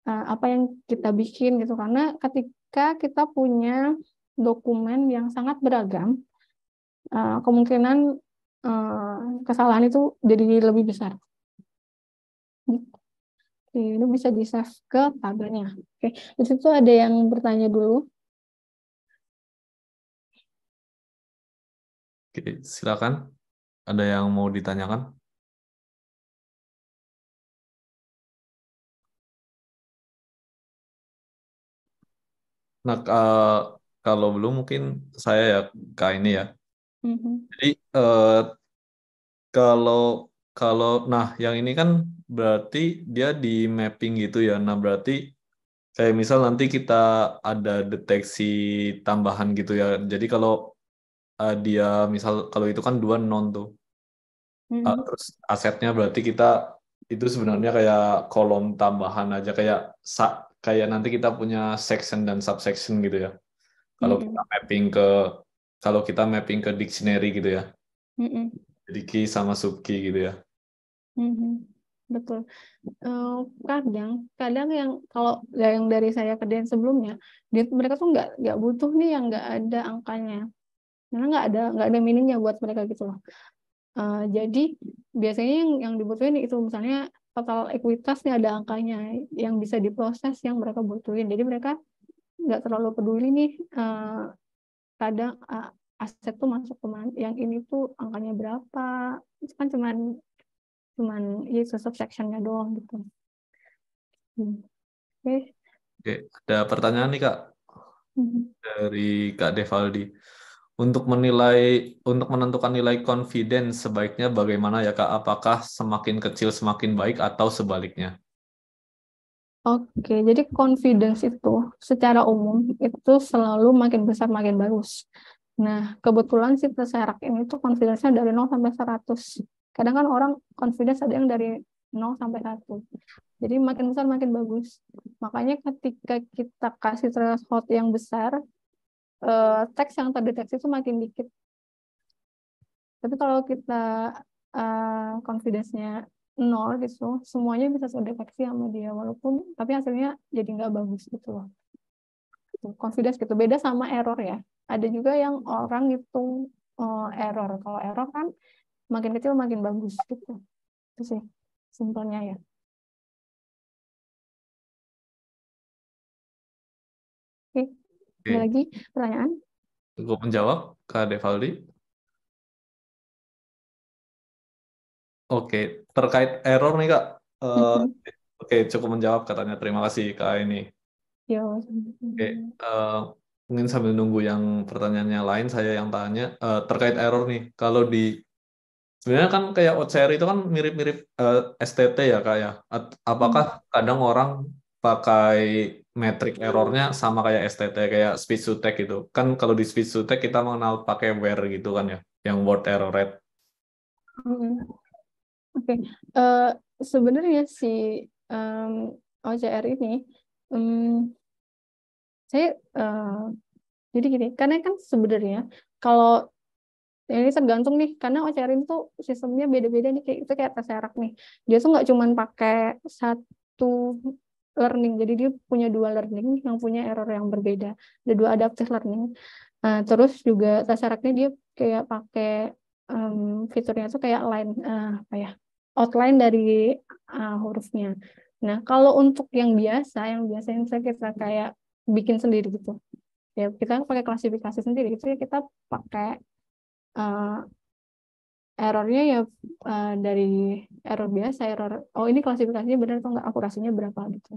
apa yang kita bikin gitu. Karena ketika kita punya dokumen yang sangat beragam, kemungkinan kesalahan itu jadi lebih besar. Oke, ini bisa di-save ke tabelnya. Oke, di situ ada yang bertanya dulu. Oke, silakan. Ada yang mau ditanyakan? Nah, kalau belum mungkin saya ya Kak ini ya. Jadi kalau kalau nah yang ini kan berarti dia di mapping gitu ya. Nah, berarti kayak misal nanti kita ada deteksi tambahan gitu ya. Jadi kalau dia misal kalau itu kan 2 non tuh. Terus asetnya berarti kita itu sebenarnya kayak kolom tambahan aja kayak nanti kita punya section dan subsection gitu ya. Kalau kita mapping ke dictionary gitu ya. Jadi key sama sub key gitu ya. Betul. Kadang yang kalau yang dari saya kerjain sebelumnya, mereka tuh nggak butuh nih yang nggak ada angkanya. karena nggak ada meaningnya buat mereka gitu loh. Jadi biasanya yang dibutuhin itu misalnya total ekuitas nih ada angkanya yang bisa diproses yang mereka butuhin. Jadi mereka nggak terlalu peduli nih kadang aset tuh masuk kemana, yang ini tuh angkanya berapa, itu kan cuman ya subsectionnya doang gitu. Oke. Oke, ada pertanyaan nih Kak Mhm. dari Kak Devaldi. Untuk menentukan nilai confidence sebaiknya bagaimana ya Kak? Apakah semakin kecil semakin baik atau sebaliknya? Oke, jadi confidence itu secara umum itu selalu makin besar makin bagus. Nah, kebetulan si Tesseract ini tuh confidence-nya dari 0 sampai 100. Kadang kan orang confidence ada yang dari 0 sampai 1. Jadi makin besar makin bagus. Makanya ketika kita kasih threshold yang besar, teks yang terdeteksi itu makin dikit. Tapi kalau kita confidence-nya 0 gitu, semuanya bisa terdeteksi sama dia, walaupun tapi hasilnya jadi nggak bagus gitu loh. Confidence gitu, beda sama error ya. Ada juga yang orang itu error. Kalau error kan makin kecil makin bagus gitu. Itu sih simpelnya ya. Oke, ada Oke, lagi pertanyaan? cukup menjawab Kak Devaldi. Oke, terkait error nih Kak. Eh, Mhm. oke, cukup menjawab katanya. Terima kasih Kak ini. Yo. Oke, eh, mungkin sambil nunggu yang pertanyaannya lain, saya yang tanya terkait error nih. Kalau di sebenarnya kan kayak OCR itu kan mirip-mirip STT ya Kak ya. Apakah Hmm. kadang orang pakai metrik errornya sama kayak STT kayak speech to text gitu. Kan kalau di speech to text kita mengenal pakai WER gitu kan ya, yang word error rate. Hmm. Oke, Eh, sebenarnya si OCR ini, um, saya jadi gini, karena kan sebenarnya kalau ini tergantung nih, karena OCR ini tuh sistemnya beda-beda nih, kayak itu kayak Tesseract nih. Dia tuh nggak cuma pakai satu learning, jadi dia punya dua learning yang punya error yang berbeda. Ada dua adaptive learning. Terus juga Tesseract-nya dia kayak pakai fiturnya tuh kayak line apa ya, outline dari hurufnya. Nah, kalau untuk yang biasa yang kita kayak bikin sendiri gitu, ya kita pakai klasifikasi sendiri itu ya kita pakai uh, errornya ya dari error biasa, error oh ini klasifikasinya benar atau enggak, akurasinya berapa gitu.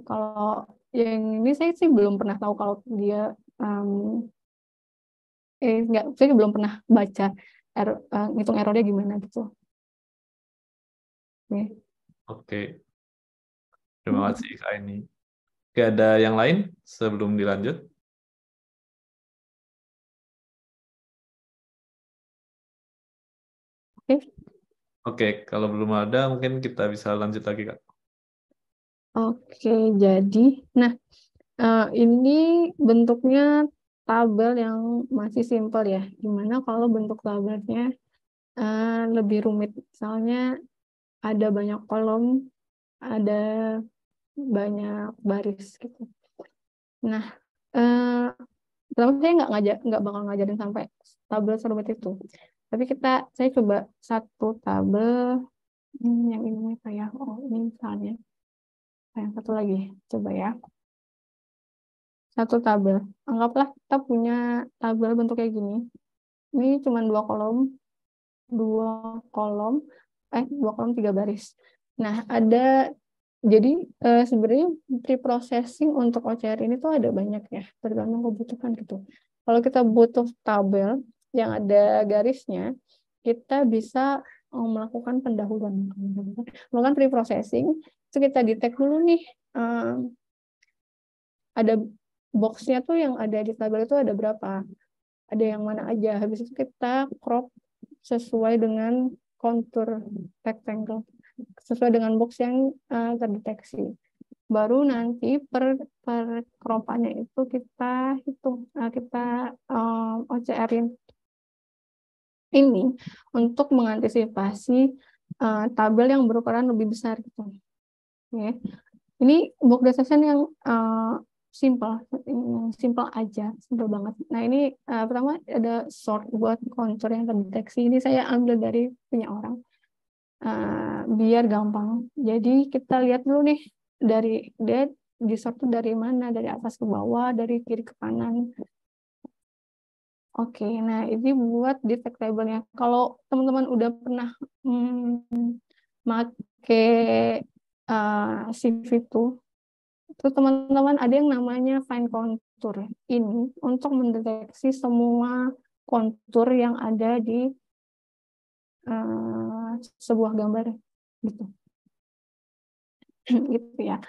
Kalau yang ini saya sih belum pernah tahu kalau dia um, enggak, saya belum pernah baca ngitung errornya gimana gitu. Oke. Oke, terima kasih Kak ini. Oke, ada yang lain sebelum dilanjut? Oke. Oke, kalau belum ada mungkin kita bisa lanjut lagi Kak. Oke, jadi nah ini bentuknya tabel yang masih simpel ya. Gimana kalau bentuk tabelnya lebih rumit? Misalnya ada banyak kolom, ada banyak baris gitu. Nah, eh, pertama saya nggak bakal ngajarin sampai tabel serumit itu. Tapi saya coba satu tabel, yang ini apa ya? Oh, ini misalnya. Yang satu lagi, coba ya. Satu tabel. Anggaplah kita punya tabel bentuk kayak gini. Ini cuma dua kolom, dua kolom tiga baris. Nah, jadi sebenarnya pre-processing untuk OCR ini tuh ada banyak ya, tergantung kebutuhan gitu. Kalau kita butuh tabel yang ada garisnya, kita bisa melakukan pendahuluan. Melakukan pre-processing, itu kita detect dulu nih, ada boxnya tuh yang ada di tabel itu ada berapa, ada yang mana aja. Habis itu kita crop sesuai dengan kontur rectangle, sesuai dengan box yang terdeteksi. Baru nanti per keropannya itu kita hitung, kita OCR-in ini untuk mengantisipasi tabel yang berukuran lebih besar gitu. Ya. Ini box decision yang simple aja, simple banget. Nah ini pertama ada sort buat kontur yang terdeteksi. Ini saya ambil dari punya orang biar gampang. Jadi kita lihat dulu nih dari dia di sort tuh dari mana, dari atas ke bawah, dari kiri ke kanan. Oke, nah ini buat detectable-nya. Kalau teman-teman udah pernah make CV itu, terus teman-teman ada yang namanya find contour. Ini untuk mendeteksi semua kontur yang ada di sebuah gambar gitu. Gitu ya.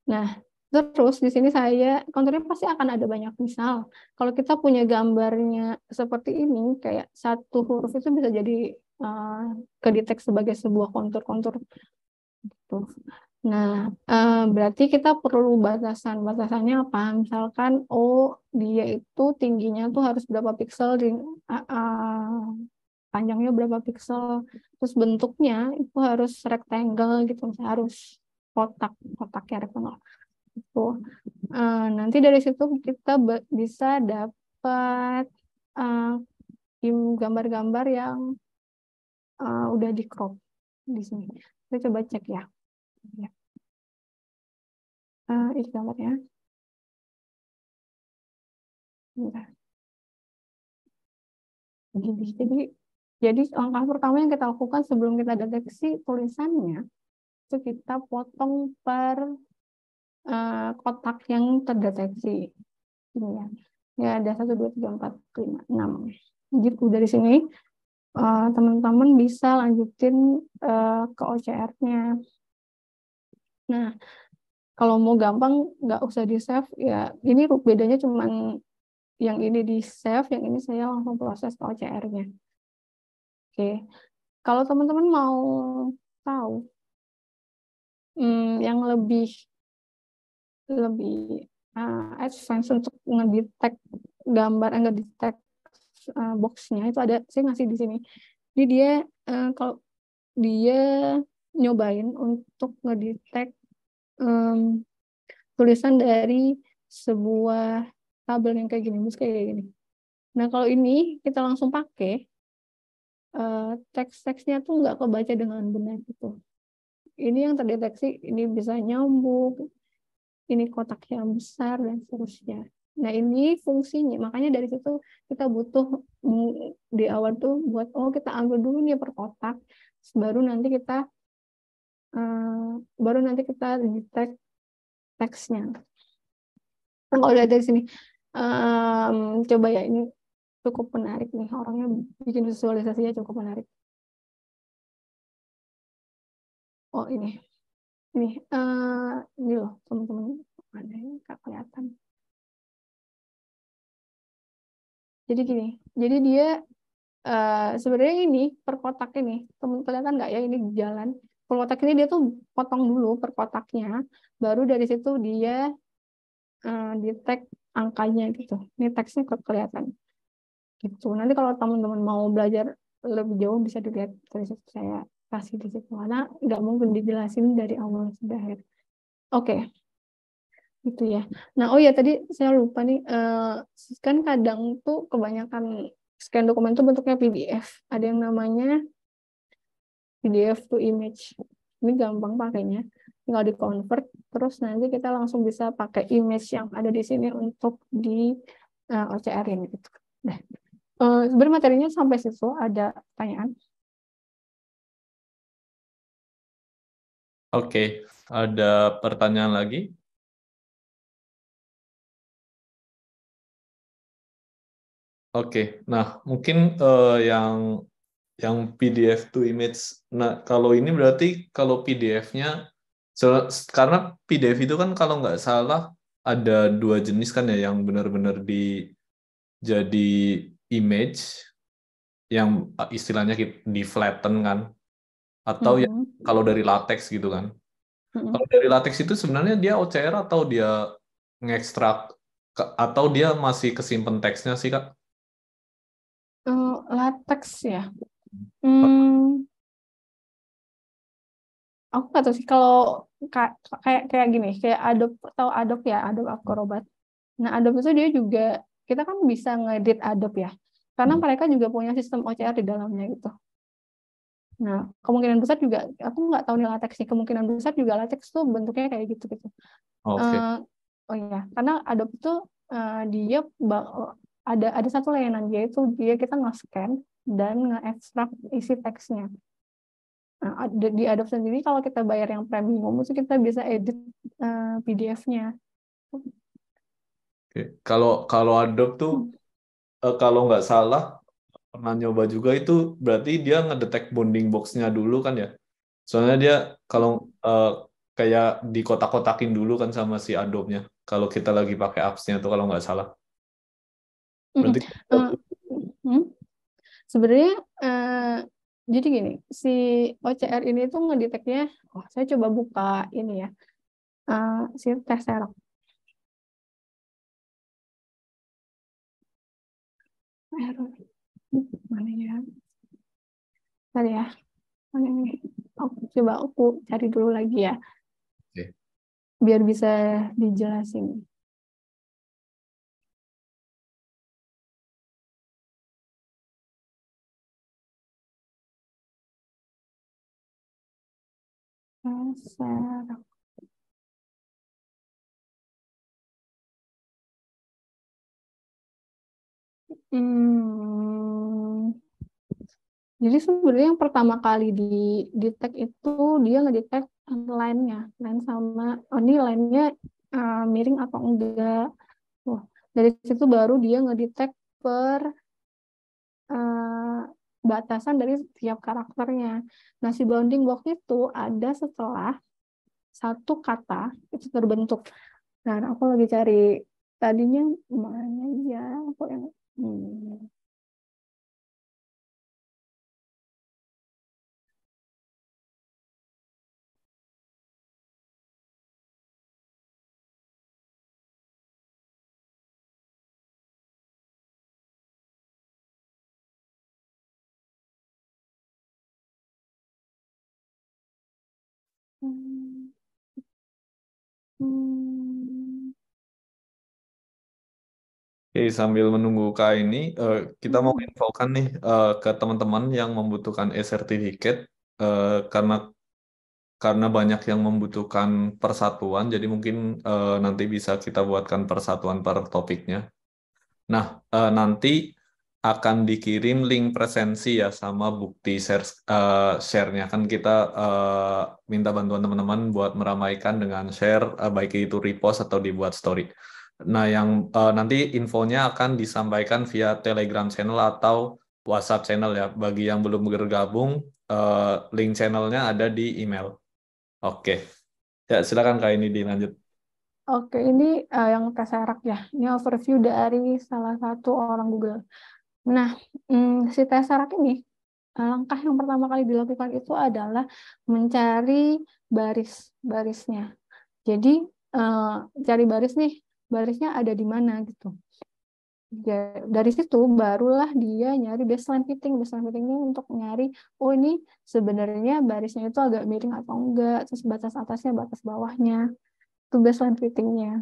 Nah, terus di sini saya konturnya pasti akan ada banyak. Misal, kalau kita punya gambarnya seperti ini, kayak satu huruf itu bisa jadi kedetek sebagai sebuah kontur-kontur gitu. Nah, berarti kita perlu batasan. Batasannya apa? Misalkan, dia itu tingginya tuh harus berapa piksel, panjangnya berapa piksel, terus bentuknya itu harus rectangle gitu, misalnya harus kotaknya rectangle. Itu. Nanti dari situ kita bisa dapat gambar-gambar yang udah di crop di sini. Kita coba cek ya. Ini gambarnya. Bentar. Jadi langkah pertama yang kita lakukan sebelum kita deteksi tulisannya, itu kita potong per kotak yang terdeteksi. Ini ya. Ya ada 1, 2, 3, 4, 5, 6. Gitu dari sini teman-teman bisa lanjutin ke OCR-nya. Nah, kalau mau gampang nggak usah di save ya. Ini bedanya cuman yang ini di save, yang ini saya langsung proses ke OCR-nya. Oke, kalau teman-teman mau tahu yang lebih advance untuk ngedetect gambar, ngedetect box-nya itu ada, saya ngasih di sini. Jadi dia kalau dia nyobain untuk ngedetect tulisan dari sebuah tabel yang kayak gini, kayak gini. Nah kalau ini kita langsung pakai teks-teksnya tuh nggak kebaca dengan benar gitu. Ini yang terdeteksi, ini bisa nyambung, ini kotak yang besar dan seterusnya. Nah ini fungsinya, makanya dari situ kita butuh di awal tuh buat kita ambil dulu nih per kotak, baru nanti kita detect teksnya. Nah, kalau lihat dari sini, coba ya, ini cukup menarik nih, orangnya bikin visualisasinya cukup menarik. Oh ini loh teman-teman, ada yang nggak kelihatan. Jadi gini, jadi dia sebenarnya ini per kotak ini, teman kelihatan nggak ya ini jalan per kotak ini, dia tuh potong dulu per kotaknya, baru dari situ dia detect angkanya gitu. Ini teksnya kelihatan gitu. Nanti kalau teman-teman mau belajar lebih jauh bisa dilihat dari situ, saya kasih di situ karena nggak mungkin dijelasin dari awal sampai akhir. Oke. Gitu ya. Nah, oh ya tadi saya lupa nih, kan kadang tuh kebanyakan scan dokumen tuh bentuknya PDF. Ada yang namanya PDF to image. Ini gampang pakainya. Tinggal di convert, terus nanti kita langsung bisa pakai image yang ada di sini untuk di OCR ini gitu. Nah, sebenarnya materinya sampai situ. Ada pertanyaan? Oke, ada pertanyaan lagi? Oke, nah mungkin yang PDF to image. Nah, kalau ini berarti kalau PDF-nya, karena PDF itu kan kalau nggak salah ada 2 jenis kan ya, yang benar-benar jadi image, yang istilahnya di flatten kan, atau yang kalau dari latex gitu kan. Kalau dari latex itu sebenarnya dia OCR atau dia ngekstrak, atau dia masih kesimpan teksnya sih Kak? Latex ya. Aku nggak tahu sih kalau kayak gini, kayak Adobe, tahu Adobe ya, Adobe Acrobat. Nah, Adobe itu dia juga, kita kan bisa ngedit Adobe ya, karena mereka juga punya sistem OCR di dalamnya gitu. Nah, kemungkinan besar juga, aku nggak tahu nih latex sih, kemungkinan besar juga latex tuh bentuknya kayak gitu gitu. Oke. Oh iya, karena Adobe itu dia ada satu layanan, yaitu dia kita nge-scan dan nge-ekstrak isi teksnya. Nah, di Adobe sendiri kalau kita bayar yang premium itu kita bisa edit PDF-nya. Oke. Kalau Adobe tuh kalau nggak salah pernah nyoba juga itu berarti dia ngedetek bounding box-nya dulu kan ya. Soalnya dia kalau kayak dikotak-kotakin dulu kan sama si Adobe-nya. Kalau kita lagi pakai apps-nya tuh kalau nggak salah. Berarti Sebenarnya jadi gini, si OCR ini tuh ngedeteknya, saya coba buka ini ya, si Tesseract. Mana ya? Tadi ya, mana ini? Coba aku cari dulu lagi ya, biar bisa dijelasin. Tesseract. Jadi sebenarnya yang pertama kali di tag itu dia ngedetect line-nya, line sama ini line-nya miring atau enggak. Dari situ baru dia ngedetect per batasan dari setiap karakternya. Nah, si bounding box itu ada setelah satu kata itu terbentuk. Nah, aku lagi cari tadinya mana ya, aku yang Oke, sambil menunggu Kak ini, kita mau infokan nih ke teman-teman yang membutuhkan e-certificate karena banyak yang membutuhkan persatuan, jadi mungkin nanti bisa kita buatkan persatuan per topiknya. Nah, nanti akan dikirim link presensi ya sama bukti share-nya. Kan kita minta bantuan teman-teman buat meramaikan dengan share, baik itu repost atau dibuat story. Nah, yang nanti infonya akan disampaikan via Telegram channel atau WhatsApp channel ya. Bagi yang belum bergabung, link channelnya ada di email. Oke, ya silakan Kak ini dilanjut. Oke, ini yang Tesseract ya. Ini overview dari salah satu orang Google. Nah, si Tesseract ini, langkah yang pertama kali dilakukan itu adalah mencari barisnya. Jadi, cari baris nih, barisnya ada di mana gitu. Dari situ barulah dia nyari baseline fitting. Baseline fitting ini untuk nyari, oh ini sebenarnya barisnya itu agak miring atau enggak, terus batas atasnya, batas bawahnya. Itu baseline fittingnya.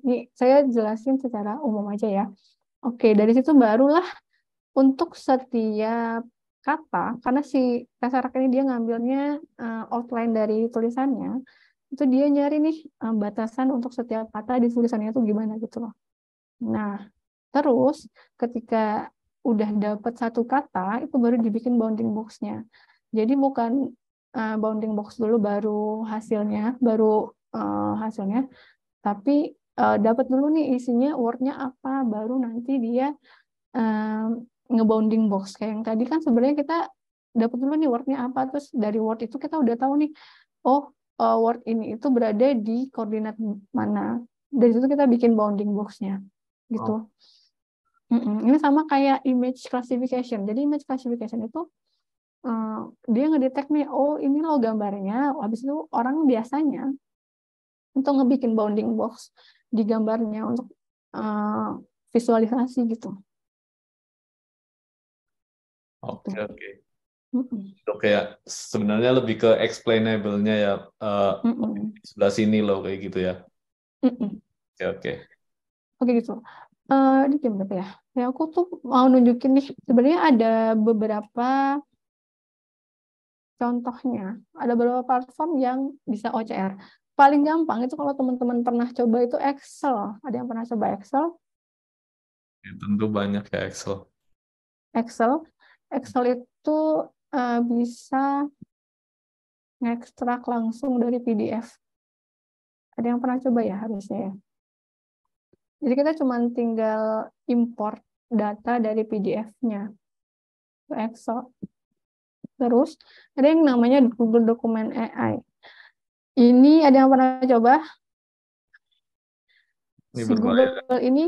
Ini saya jelasin secara umum aja ya. Oke, dari situ barulah untuk setiap kata, karena si Tesseract ini dia ngambilnya outline dari tulisannya, itu dia nyari nih batasan untuk setiap kata di tulisannya itu gimana gitu loh. Nah, terus ketika udah dapat satu kata, itu baru dibikin bounding box-nya. Jadi bukan bounding box dulu baru hasilnya, tapi dapat dulu nih isinya word-nya apa, baru nanti dia ngebounding box. Kayak yang tadi kan sebenarnya kita dapat dulu nih word-nya apa, terus dari word itu kita udah tahu nih, oh word ini itu berada di koordinat mana. Dari situ kita bikin bounding box-nya gitu. Oh. Ini sama kayak image classification. Jadi image classification itu dia ngedetect nih, oh ini loh gambarnya. Habis itu orang biasanya untuk ngebikin bounding box di gambarnya untuk visualisasi gitu. Oke, oke. Mm-mm. Itu kayak sebenarnya lebih ke explainable-nya ya, Mm-mm. sebelah sini loh kayak gitu ya. Mm-mm. Oke, oke. Oke gitu. Ini jam berapa ya? Ya aku tuh mau nunjukin nih. Sebenarnya ada beberapa contohnya. Ada beberapa platform yang bisa OCR. Paling gampang itu kalau teman-teman pernah coba itu Excel. Ada yang pernah coba Excel? Ya, tentu banyak ya Excel. Excel. Excel itu bisa ngekstrak langsung dari PDF. Ada yang pernah coba ya harusnya ya. Jadi kita cuma tinggal import data dari PDF-nya ke Excel. Terus ada yang namanya Google Document AI. Ini ada yang pernah coba? Ini Si berbayar. Google ini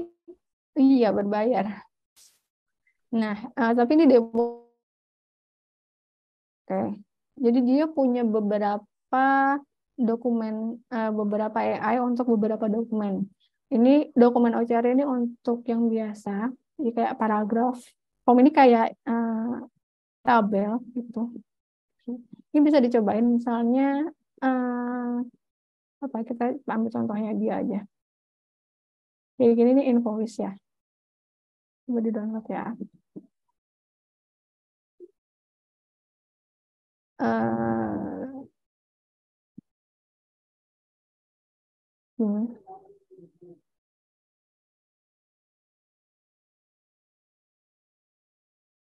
iya berbayar. Nah, tapi ini demo. Oke. Jadi dia punya beberapa dokumen, beberapa AI untuk beberapa dokumen. Ini dokumen OCR ini untuk yang biasa, jadi kayak paragraf. Form ini kayak tabel gitu. Ini bisa dicobain misalnya apa kita ambil contohnya dia aja. Kayak gini nih invoice ya. Coba di download ya. Eh, hmm.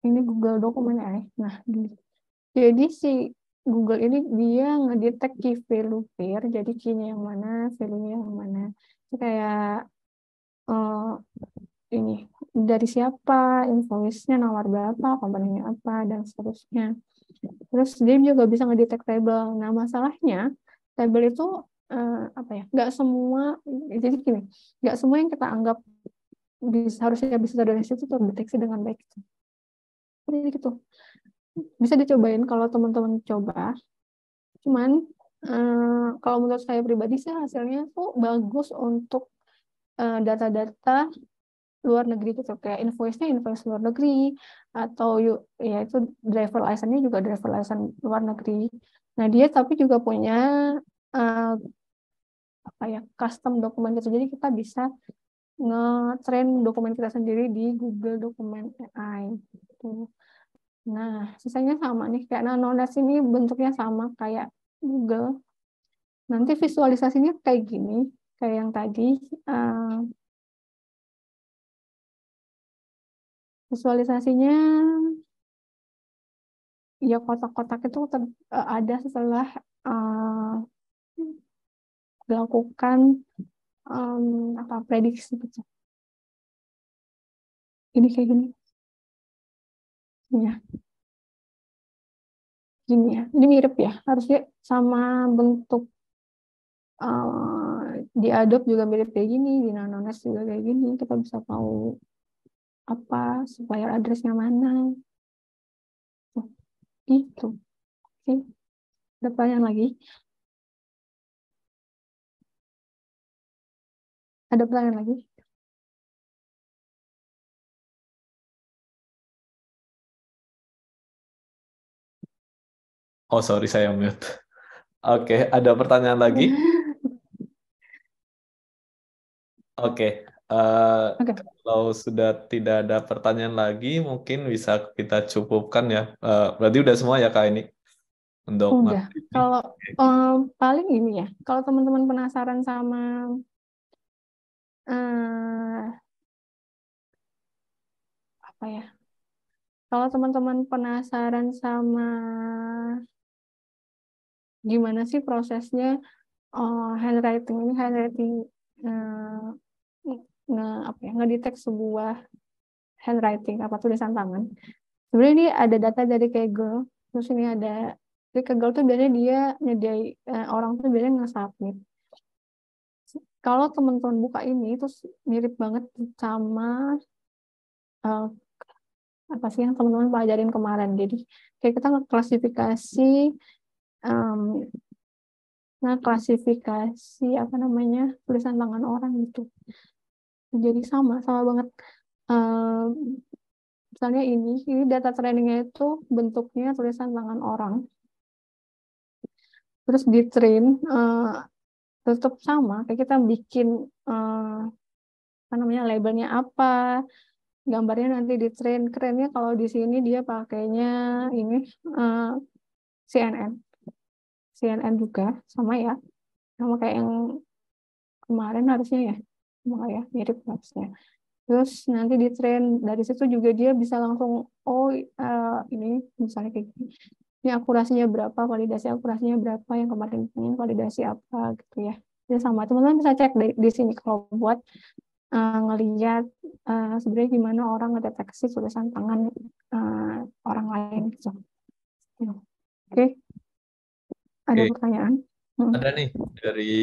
Ini Google Dokumen AI. Nah, jadi si Google ini dia ngedetek key value pair, jadi key-nya yang mana, value-nya yang mana. Itu kayak eh, ini dari siapa, invoice-nya nomor berapa, komponennya apa, dan seterusnya. Terus dia juga bisa ngedetek table. Nah, masalahnya table itu apa ya? Nggak semua, jadi gini, nggak semua yang kita anggap harusnya bisa dari situ terdeteksi dengan baik. Jadi gitu. Bisa dicobain kalau teman-teman coba. Cuman kalau menurut saya pribadi sih hasilnya tuh bagus untuk data-data luar negeri gitu, kayak invoice-nya invoice luar negeri, atau ya itu driver license-nya juga driver license luar negeri. Nah dia tapi juga punya uh, apa ya custom dokumen gitu, jadi kita bisa nge-train dokumen kita sendiri di Google Dokumen AI gitu. Nah sisanya sama nih kayak Nanonas ini bentuknya sama kayak Google. Nanti visualisasinya kayak gini, kayak yang tadi. Uh, Visualisasinya ya kotak-kotak itu ada setelah uh, dilakukan apa prediksi gitu. Ini kayak gini, ya, gini ya. Ini mirip ya, harusnya sama bentuk di Adobe juga mirip kayak gini, di Nanones juga kayak gini. Kita bisa tahu apa supplier address-nya mana. Tuh, itu. Oke, ada pertanyaan lagi? Ada pertanyaan lagi? Oh, sorry saya mute. Oke, ada pertanyaan lagi? Oke, Oke, kalau sudah tidak ada pertanyaan lagi, mungkin bisa kita cukupkan ya. Berarti udah semua ya Kak ini untuk udah. materi ini. Kalau paling ini ya, kalau teman-teman penasaran sama eh, apa ya? Kalau teman-teman penasaran sama gimana sih prosesnya handwriting ini, handwriting eh, apa ya, ngedetek sebuah handwriting apa tulisan tangan. Sebenarnya ini ada data dari Kaggle. Terus ini ada di Kaggle tuh biasanya dia nyediai orang tuh biasanya nge-submit. Kalau teman-teman buka ini terus mirip banget sama eh, apa sih yang teman-teman pelajarin kemarin. Jadi kayak kita ngeklasifikasi em, klasifikasi apa namanya tulisan tangan orang gitu. Jadi sama sama banget. Em, Misalnya ini data trainingnya itu bentuknya tulisan tangan orang. Terus di train tetap sama, kayak kita bikin apa namanya labelnya apa, gambarnya nanti di train. Kerennya kalau di sini dia pakainya ini eh, CNN, CNN juga sama ya, sama kayak yang kemarin harusnya ya, sama ya mirip harusnya. Terus nanti di train dari situ juga dia bisa langsung oh ini misalnya kayak gini. Ini akurasinya berapa, validasi akurasinya berapa, yang kemarin ini validasi apa gitu ya. Jadi sama teman-teman bisa cek di sini kalau buat ngelihat sebenarnya gimana orang ngedeteksi tulisan tangan orang lain gitu. Oke, ada Oke, pertanyaan? ada nih dari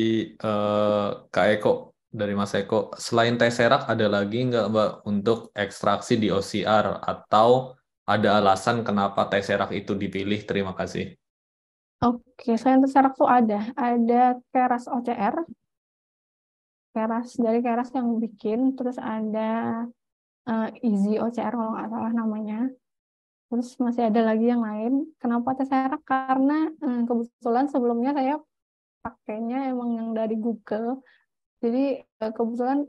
Kak Eko, dari Mas Eko. Selain Tesseract, ada lagi nggak Mbak untuk ekstraksi di OCR atau ada alasan kenapa Tesseract itu dipilih? Terima kasih. Oke, selain terserak tuh ada Keras OCR, Keras dari Keras yang bikin, terus ada Easy OCR kalau nggak salah namanya. Terus masih ada lagi yang lain. Kenapa Tesseract? Karena kebetulan sebelumnya saya pakainya emang yang dari Google. Jadi kebetulan,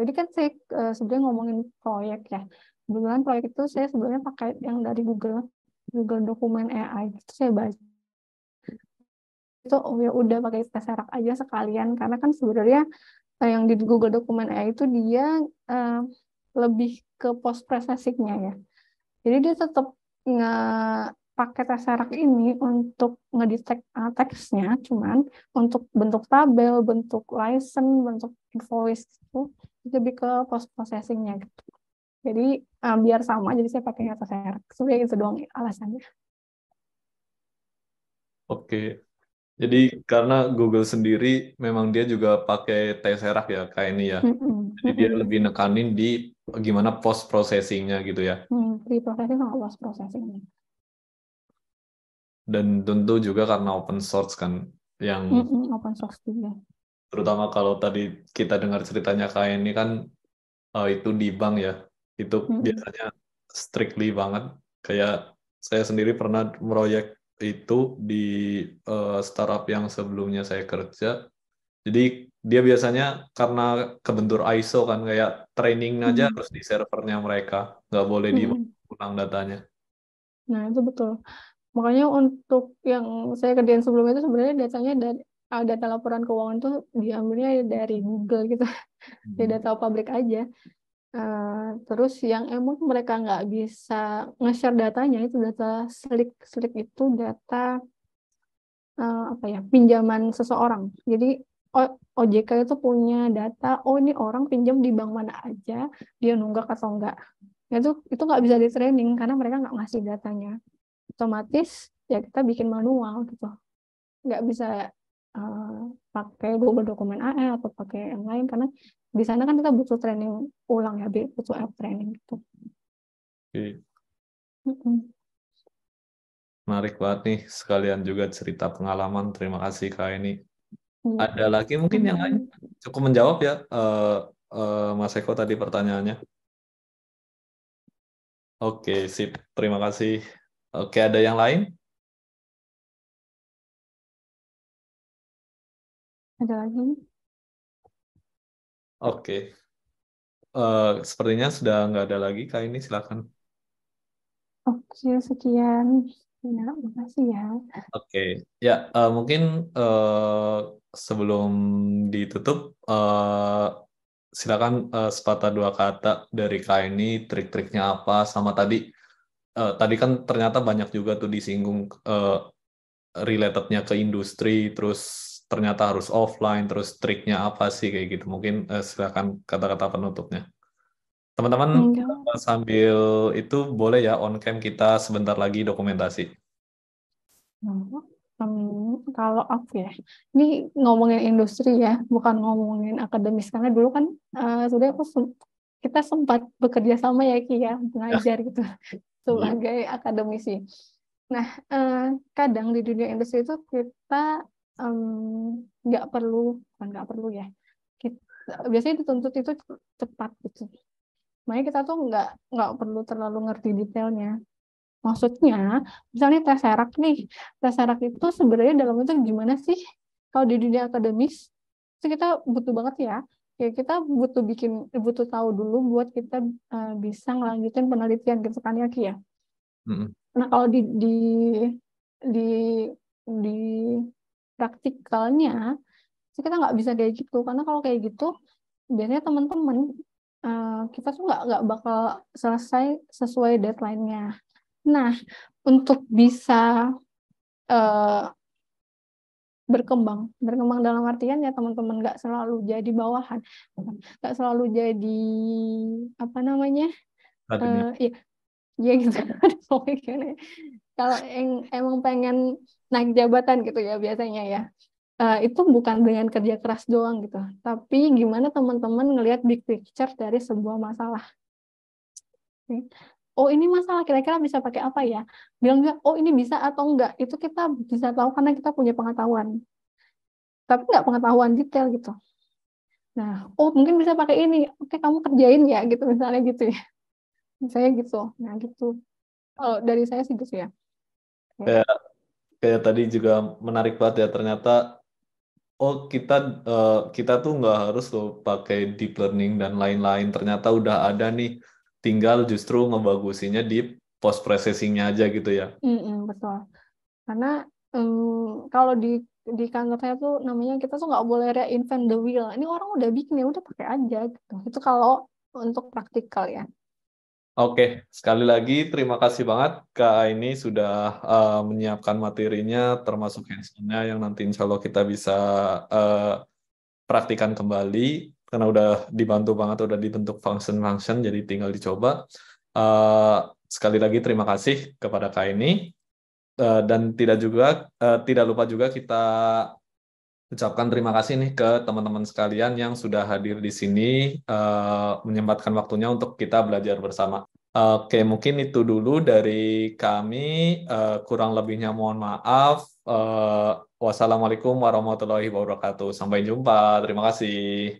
ini kan saya sebenarnya ngomongin proyek ya. Kebetulan proyek itu saya sebenarnya pakai yang dari Google, Google Dokumen AI. Itu saya baca itu oh ya udah pakai Tesseract aja sekalian karena kan sebenarnya yang di Google Dokumen AI itu dia eh, lebih ke post processingnya ya. Jadi dia tetap nggak pakai Tesseract ini untuk ngedetect teksnya, cuman untuk bentuk tabel, bentuk license, bentuk invoice itu lebih ke post processingnya gitu. Jadi biar sama, jadi saya pakai Tesseract. Sebenarnya itu doang alasannya. Oke, jadi karena Google sendiri memang dia juga pakai Tesseract ya kayak ini ya. Mm-mm, Jadi dia mm-mm. lebih nekanin di gimana post processingnya gitu ya. Pre-processing sama post processing. Dan tentu juga karena open source kan, yang Open source juga. terutama kalau tadi kita dengar ceritanya kayak ini kan itu di bank ya, itu Mm-mm. biasanya strictly banget. Kayak saya sendiri pernah proyek itu di startup yang sebelumnya saya kerja. Jadi dia biasanya karena kebentur ISO kan kayak training aja Mm-mm. harus di servernya mereka, nggak boleh Mm-mm. diulang datanya. Nah, itu betul. Makanya untuk yang saya kerjain sebelumnya itu sebenarnya datanya dari data laporan keuangan tuh diambilnya dari Google gitu, dari Hmm. data publik aja. Terus yang emang mereka nggak bisa nge-share datanya itu data slik, slik itu data apa ya pinjaman seseorang. Jadi OJK itu punya data, oh ini orang pinjam di bank mana aja, dia nunggak atau enggak. Itu nggak bisa di training karena mereka nggak ngasih datanya. Otomatis ya kita bikin manual gitu, nggak bisa uh, pakai Google Dokumen AI atau pakai yang lain karena di sana kan kita butuh training ulang ya, butuh app training gitu. Oke. Mm-mm. Menarik banget nih, sekalian juga cerita pengalaman. Terima kasih Kak ini. Iya, Ada lagi mungkin yang lain? sama-sama. Cukup menjawab ya, Mas Eko tadi pertanyaannya. Oke, sip. Terima kasih. Oke, ada yang lain? Ada lagi? Oke. Sepertinya sudah nggak ada lagi. Kak ini silakan. Oke, sekian. Ya, makasih ya. Oke, ya mungkin sebelum ditutup, silakan sepatah dua kata dari Kak ini, trik-triknya apa, sama tadi kan ternyata banyak juga tuh disinggung relatednya ke industri, terus ternyata harus offline, terus triknya apa sih kayak gitu. Mungkin silakan kata-kata penutupnya. Teman-teman Enggak. sambil itu boleh ya on cam kita sebentar lagi dokumentasi. Kalau aku ya, ini ngomongin industri ya, bukan ngomongin akademis. Karena dulu kan sudah kita sempat bekerja sama ya Ki ya, Ya, mengajar gitu iya. sebagai akademisi. Nah, kadang di dunia industri itu kita nggak perlu, bukan nggak perlu ya. Kita, biasanya dituntut itu cepat gitu. Makanya kita tuh nggak perlu terlalu ngerti detailnya. Maksudnya, misalnya Tesseract nih, Tesseract itu sebenarnya dalam itu gimana sih? Kalau di dunia akademis, itu kita butuh banget ya. Ya kita butuh tahu dulu buat kita bisa ngelanjutin penelitian gitu kan ya Ki ya. Mm-mm. Nah kalau di di praktikalnya, sih kita nggak bisa kayak gitu. Karena kalau kayak gitu, biasanya teman-teman kita tuh nggak bakal selesai sesuai deadline-nya. Nah, untuk bisa uh, berkembang dalam artian ya teman-teman nggak selalu jadi bawahan, nggak selalu jadi apa namanya, Saat ini. ya, ya gitu. Aduh, pokoknya gimana ya. Kalau yang emang pengen naik jabatan gitu ya biasanya ya, itu bukan dengan kerja keras doang gitu, tapi gimana teman-teman ngelihat big picture dari sebuah masalah. Oh ini masalah kira-kira bisa pakai apa ya? Bilang juga, oh ini bisa atau enggak? Itu kita bisa tahu karena kita punya pengetahuan. Tapi nggak pengetahuan detail gitu. Nah, oh mungkin bisa pakai ini. Oke, kamu kerjain ya gitu misalnya gitu ya. Misalnya gitu. Nah gitu. Kalau dari saya sih gitu ya. Oke. Kayak kayak tadi juga menarik banget ya, ternyata oh kita tuh nggak harus loh pakai deep learning dan lain-lain. Ternyata udah ada nih, tinggal justru ngebagusinya di post processingnya aja gitu ya. Betul. Karena kalau di kantor saya tuh namanya kita tuh nggak boleh reinvent the wheel. Ini orang udah bikin ya udah pakai aja gitu. Itu kalau untuk praktikal ya. Oke, sekali lagi terima kasih banget Kak Aini sudah menyiapkan materinya termasuk hands-on-nya yang nanti insya Allah kita bisa eh, praktikan kembali karena udah dibantu banget, udah dibentuk function-function jadi tinggal dicoba. Eh, Sekali lagi terima kasih kepada Kak Aini. Dan tidak lupa juga kita ucapkan terima kasih nih ke teman-teman sekalian yang sudah hadir di sini, menyempatkan waktunya untuk kita belajar bersama. Oke, mungkin itu dulu dari kami. Kurang lebihnya mohon maaf. Wassalamualaikum warahmatullahi wabarakatuh. Sampai jumpa. Terima kasih.